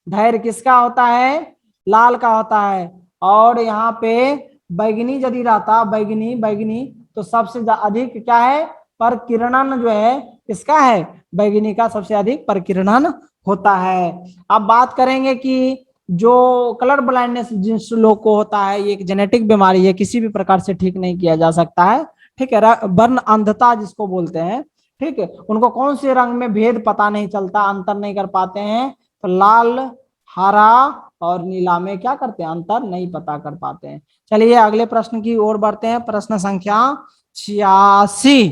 धैर्य किसका होता है? लाल का होता है। और यहाँ पे बैगनी यदि रहता, बैगनी तो सबसे अधिक क्या है? परकिरणन जो है किसका है? बैगनी का सबसे अधिक परकिरणन होता है। अब बात करेंगे कि जो कलर ब्लाइंडनेस जिस लोग को होता है, ये एक जेनेटिक बीमारी है, किसी भी प्रकार से ठीक नहीं किया जा सकता है। ठीक है, वर्ण अंधता जिसको बोलते हैं। ठीक है, उनको कौन से रंग में भेद पता नहीं चलता, अंतर नहीं कर पाते हैं, तो लाल, हरा और नीला में क्या करते हैं? अंतर नहीं पता कर पाते हैं। चलिए अगले प्रश्न की ओर बढ़ते हैं। प्रश्न संख्या 86,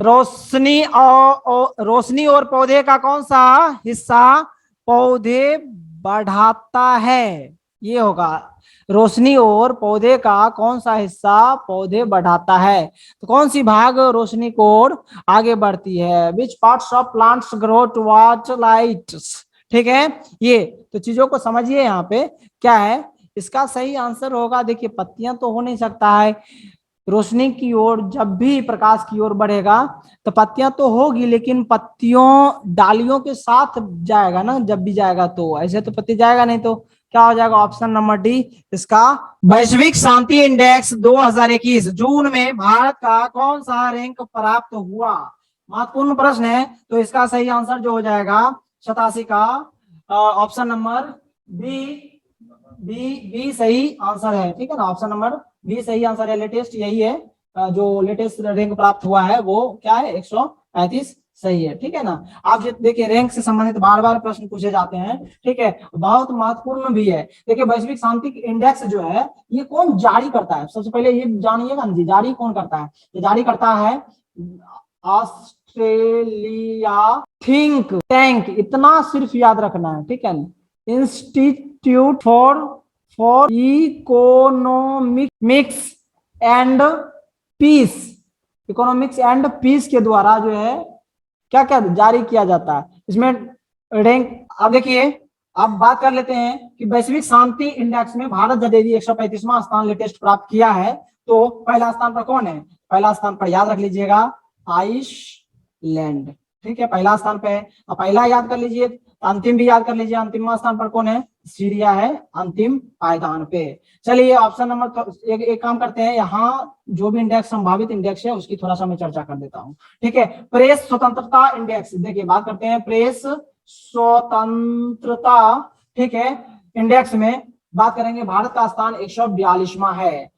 रोशनी और पौधे का कौन सा हिस्सा पौधे बढ़ाता है? ये होगा, रोशनी और पौधे का कौन सा हिस्सा पौधे बढ़ाता है? तो कौन सी भाग रोशनी को ओर आगे बढ़ती है? Which parts of plants grow towards light? ठीक है, ये तो चीजों को समझिए। यहाँ पे क्या है? इसका सही आंसर होगा, देखिए पत्तियां तो हो नहीं सकता है। रोशनी की ओर जब भी प्रकाश की ओर बढ़ेगा तो पत्तियां तो होगी, लेकिन पत्तियों डालियों के साथ जाएगा ना, जब भी जाएगा तो, ऐसे तो पत्ती जाएगा नहीं। तो क्या हो जाएगा? Option number D. इसका वैश्विक शांति इंडेक्स 2021 जून में भारत का कौन सा रैंक प्राप्त हुआ? महत्वपूर्ण प्रश्न है। तो इसका सही आंसर जो हो जाएगा 87 का ऑप्शन नंबर बी बी सही आंसर है। ठीक है ना, ऑप्शन नंबर बी सही आंसर है। लेटेस्ट यही है, जो लेटेस्ट रैंक प्राप्त हुआ है वो क्या है? 135 सही है, ठीक है ना। आप देखिए रैंक से संबंधित बार बार प्रश्न पूछे जाते हैं, ठीक है, बहुत महत्वपूर्ण भी है। देखिए वैश्विक शांति इंडेक्स जो है ये कौन जारी करता है, सबसे पहले ये जानिएगा ना जी, जारी कौन करता है। ये जारी करता है ऑस्ट्रेलिया थिंक टैंक, इतना सिर्फ याद रखना है, ठीक है। Institute for economics and peace, economics and peace के द्वारा जो है क्या क्या जारी किया जाता है इसमें रैंक। अब देखिए अब बात कर लेते हैं कि वैश्विक शांति इंडेक्स में भारत जब 135वां स्थान लेटेस्ट प्राप्त किया है, तो पहला स्थान पर कौन है, पहला स्थान पर याद रख लीजिएगा आइसलैंड, ठीक है, पहला स्थान पे है। अब पहला याद कर लीजिए, अंतिम भी याद कर लीजिए, अंतिम स्थान पर कौन है, सीरिया है अंतिम पायदान पे। चलिए ऑप्शन नंबर एक काम करते हैं, यहाँ जो भी इंडेक्स संभावित इंडेक्स है उसकी थोड़ा सा मैं चर्चा कर देता हूँ, ठीक है। प्रेस स्वतंत्रता इंडेक्स, देखिए बात करते हैं प्रेस स्वतंत्रता, ठीक है, इंडेक्स में बात करेंगे, भारत का स्थान 142वां है।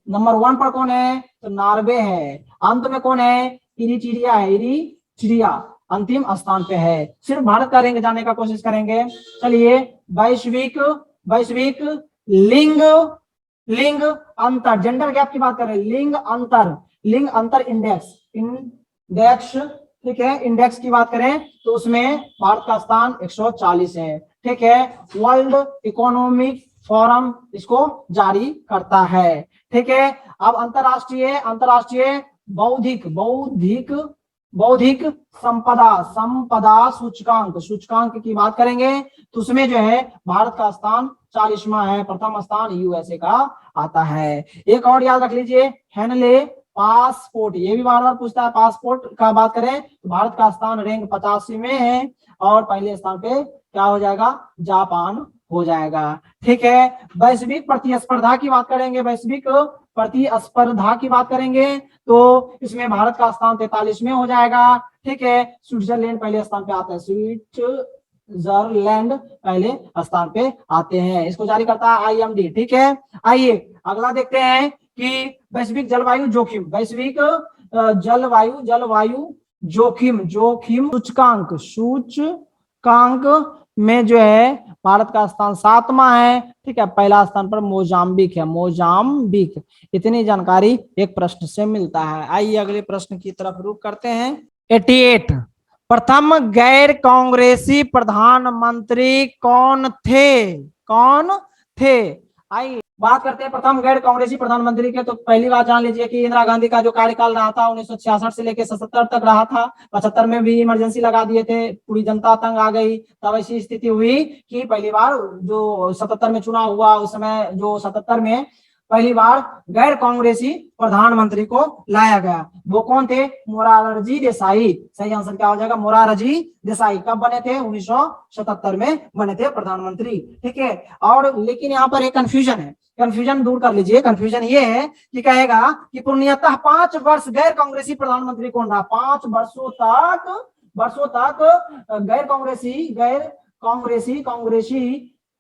नंबर 1 पर कौन है, तो नॉर्वे है। अंत में कौन है, इरिट्रिया है, इरिट्रिया अंतिम स्थान पे है। सिर्फ भारत का रैंक जानने का कोशिश करेंगे। चलिए वैश्विक वैश्विक लिंग लिंग अंतर, जेंडर गैप की बात करें, लिंग अंतर इंडेक्स, ठीक है, इंडेक्स की बात करें तो उसमें भारत का स्थान 140 है, ठीक है। वर्ल्ड इकोनॉमिक फोरम इसको जारी करता है, ठीक है। अब अंतरराष्ट्रीय बौद्धिक संपदा सूचकांक की बात करेंगे तो उसमें जो है भारत का स्थान 40वां है, प्रथम स्थान यूएसए का आता है। एक और याद रख लीजिए, हेनले पासपोर्ट, ये भी बार बार पूछता है, पासपोर्ट का बात करें तो भारत का स्थान रैंक 85 में है और पहले स्थान पे क्या हो जाएगा, जापान हो जाएगा, ठीक है। वैश्विक प्रतिस्पर्धा की बात करेंगे, वैश्विक प्रतिस्पर्धा की बात करेंगे तो इसमें भारत का स्थान 43 में हो जाएगा, ठीक है। स्विट्जरलैंड पहले स्थान पे आता है, स्विट्जरलैंड पहले स्थान पे आते हैं, इसको जारी करता है आईएमडी, ठीक है। आइए अगला देखते हैं कि वैश्विक जलवायु जोखिम, वैश्विक जलवायु जोखिम सूचकांक में जो है भारत का स्थान 7वां है, ठीक है। पहला स्थान पर मोजाम्बिक है, मोजाम्बिक। इतनी जानकारी एक प्रश्न से मिलता है। आइए अगले प्रश्न की तरफ रुख करते हैं। 88 प्रथम गैर कांग्रेसी प्रधानमंत्री कौन थे। आइए बात करते हैं प्रथम गैर कांग्रेसी प्रधानमंत्री के, तो पहली बात जान लीजिए कि इंदिरा गांधी का जो कार्यकाल रहा था 1966 से लेकर 77 तक रहा था। 75 में भी इमरजेंसी लगा दिए थे, पूरी जनता तंग आ गई, तब ऐसी स्थिति हुई कि पहली बार जो 77 में चुनाव हुआ उस समय जो 77 में पहली बार गैर कांग्रेसी प्रधानमंत्री को लाया गया। वो कौन थे, मोरारजी देसाई। सही आंसर क्या हो जाएगा, मोरारजी देसाई। कब बने थे, 1977 में बने थे प्रधानमंत्री, ठीक है। और लेकिन यहाँ पर एक कंफ्यूजन है, कंफ्यूजन दूर कर लीजिए। कंफ्यूजन ये है कि कहेगा कि पूर्णतः 5 वर्ष गैर कांग्रेसी प्रधानमंत्री कौन रहा, 5 वर्षों तक गैर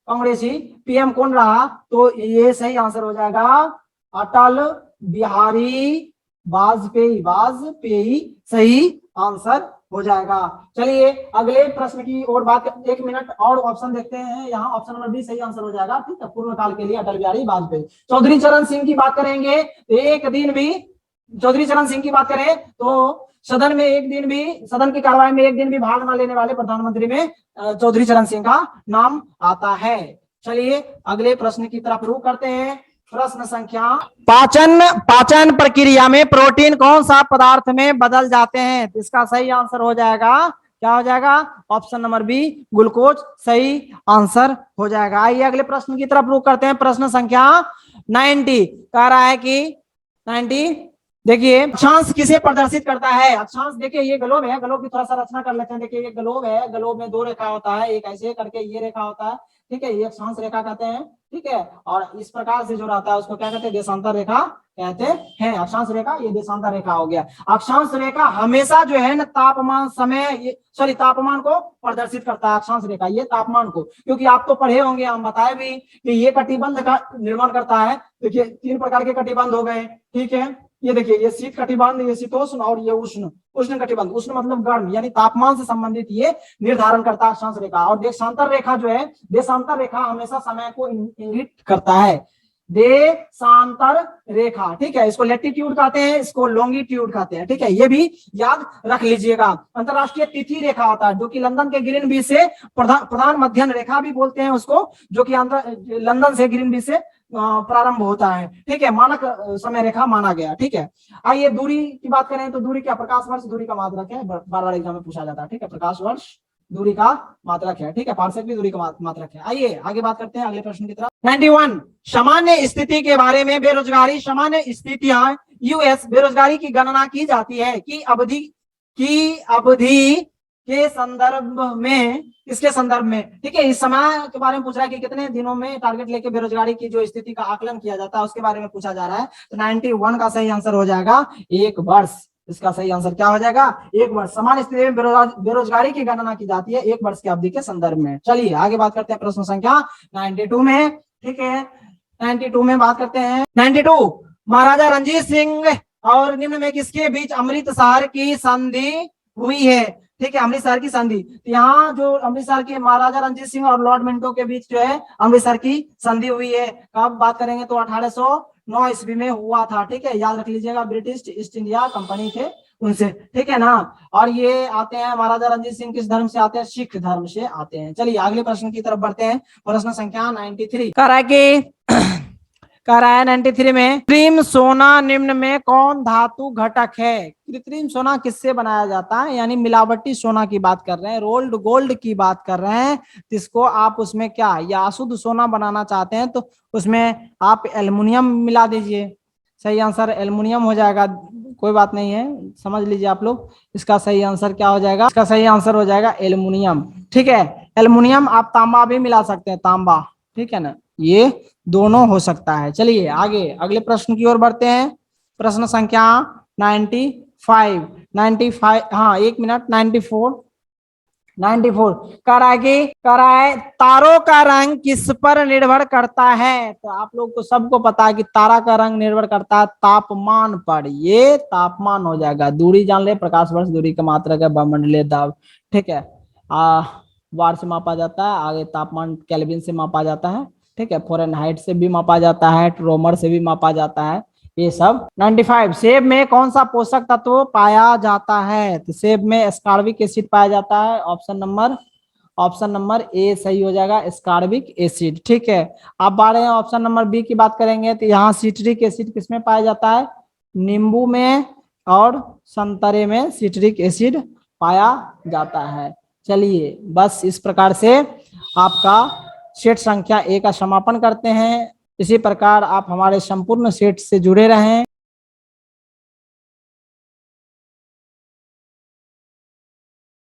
कांग्रेसी पीएम कौन रहा, तो ये सही आंसर हो जाएगा अटल बिहारी वाजपेयी सही आंसर हो जाएगा। चलिए अगले प्रश्न की और बात, 1 मिनट और ऑप्शन देखते हैं। यहाँ ऑप्शन नंबर बी सही आंसर हो जाएगा, ठीक है। पूर्व काल के लिए अटल बिहारी वाजपेयी। चौधरी चरण सिंह की बात करेंगे चौधरी चरण सिंह की बात करें तो सदन की कार्रवाई में एक दिन भी भाग न लेने वाले प्रधानमंत्री में चौधरी चरण सिंह का नाम आता है। चलिए अगले प्रश्न की तरफ रुख करते हैं। प्रश्न संख्या, पाचन प्रक्रिया में प्रोटीन कौन सा पदार्थ में बदल जाते हैं, तो इसका सही आंसर हो जाएगा, क्या हो जाएगा, ऑप्शन नंबर बी ग्लूकोज सही आंसर हो जाएगा। आइए अगले प्रश्न की तरफ रुख करते हैं। प्रश्न संख्या 90 कह रहा है कि 90 देखिए अक्षांश किसे प्रदर्शित करता है। अक्षांश देखिए ये ग्लोब है, ग्लोब की थोड़ा सा रचना कर लेते हैं। देखिए ये ग्लोब है, ग्लोब में 2 रेखा होता है, एक ऐसे करके ये रेखा होता है, ठीक है, ये अक्षांश रेखा कहते हैं, ठीक है। और इस प्रकार से जो रहता है उसको क्या कहते हैं, देशांतर रेखा कहते हैं। अक्षांश रेखा, ये देशांतर रेखा हो गया। अक्षांश रेखा हमेशा जो है ना तापमान को प्रदर्शित करता है। अक्षांश रेखा ये तापमान को, क्योंकि आप तो पढ़े होंगे, हम बताए भी कि ये कटिबंध का निर्माण करता है। देखिए 3 प्रकार के कटिबंध हो गए, ठीक है। ये देखिए, ये शीत कटिबंध, ये शीतोष्ण और ये उष्ण, उष्ण कटिबंध। उष्ण मतलब गर्म, यानी तापमान से संबंधित ये निर्धारण करता है अक्षांश रेखा। और देशांतर रेखा जो है, देशांतर रेखा हमेशा समय को इंगित करता है। देशांतर रेखा, ठीक है, इसको लैटिट्यूड कहते हैं, इसको लॉन्गिट्यूड कहते हैं, ठीक है, ये भी याद रख लीजिएगा। अंतरराष्ट्रीय तिथि रेखा होता है, जो कि लंदन के ग्रीनविच से प्रधान मध्याह्न रेखा भी बोलते हैं उसको, जो कि लंदन से ग्रीनविच से प्रारंभ होता है, ठीक है, मानक समय रेखा माना गया, ठीक है। आइए दूरी की बात करें तो दूरी क्या, प्रकाश वर्ष दूरी का मात्रक है, बार बार एग्जाम में पूछा जाता है, ठीक है, प्रकाश वर्ष दूरी का मात्रक है, ठीक है, पारसेक भी दूरी का मात्रक है। आइए आगे बात करते हैं अगले प्रश्न की तरफ। 91, सामान्य स्थिति के बारे में, बेरोजगारी सामान्य स्थितियां यूएस बेरोजगारी की गणना की जाती है कि अवधि के संदर्भ में, इसके संदर्भ में, ठीक है, इस समय के बारे में पूछ रहा है कि कितने दिनों में टारगेट लेके बेरोजगारी की जो स्थिति का आकलन किया जाता है उसके बारे में पूछा जा रहा है। तो 91 का सही आंसर हो जाएगा 1 वर्ष। इसका सही आंसर क्या हो जाएगा, 1 वर्ष। सामान्य स्थिति में बेरोजगारी की गणना की जाती है 1 वर्ष की अवधि के संदर्भ में। चलिए आगे बात करते हैं प्रश्न संख्या 92 में, ठीक है, 92 में बात करते हैं। 92, महाराजा रणजीत सिंह और निम्न में किसके बीच अमृतसर की संधि हुई है, ठीक है, अमृतसर की संधि। तो यहाँ जो अमृतसर के महाराजा रणजीत सिंह और लॉर्ड मिंटो के बीच जो है अमृतसर की संधि हुई है, कब बात करेंगे तो 1809 ईस्वी में हुआ था, ठीक है, याद रख लीजिएगा, ब्रिटिश ईस्ट इंडिया कंपनी थे उनसे, ठीक है ना। और ये आते हैं महाराजा रणजीत सिंह किस धर्म से आते हैं, सिख धर्म से आते हैं। चलिए अगले प्रश्न की तरफ बढ़ते हैं। प्रश्न संख्या 93 कह रहा है 93 में, कृत्रिम सोना निम्न में कौन धातु घटक है। कृत्रिम सोना किससे बनाया जाता है, यानी मिलावटी सोना की बात कर रहे हैं, रोल्ड गोल्ड की बात कर रहे हैं, जिसको आप उसमें क्या, या अशुद्ध सोना बनाना चाहते हैं तो उसमें आप एल्युमिनियम मिला दीजिए। सही आंसर एल्युमिनियम हो जाएगा, कोई बात नहीं है, समझ लीजिए आप लोग। इसका सही आंसर क्या हो जाएगा, इसका सही आंसर हो जाएगा एल्युमिनियम, ठीक है। एल्युमिनियम, आप तांबा भी मिला सकते हैं, तांबा, ठीक है ना, ये दोनों हो सकता है। चलिए आगे अगले प्रश्न की ओर बढ़ते हैं। प्रश्न संख्या 95, हाँ 1 मिनट, 94 कह रहा है तारों का रंग किस पर निर्भर करता है। तो आप लोग को सबको पता है कि तारा का रंग निर्भर करता है तापमान पर, ये तापमान हो जाएगा। दूरी जान ले, प्रकाश वर्ष दूरी का मात्रक है, वायुमंडलीय दाब, ठीक है, वार से मापा जाता है, आगे तापमान केल्विन से मापा जाता है, ठीक है, फ़ारेनहाइट से भी मापा जाता है, रोमर से भी मापा जाता है, ये सब। 95, सेब में कौन सा पोषक तत्व पाया जाता है। तो सेब में एस्कॉर्बिक एसिड पाया जाता है, ऑप्शन नंबर ए सही हो जाएगा, एस्कॉर्बिक एसिड, ठीक है। आप बारे हैं ऑप्शन नंबर बी की बात करेंगे तो यहाँ सिट्रिक एसिड किसमें पाया जाता है, नींबू में और संतरे में सिट्रिक एसिड पाया जाता है। चलिए बस इस प्रकार से आपका सेट संख्या 1 का समापन करते हैं। इसी प्रकार आप हमारे संपूर्ण सेट से जुड़े रहें।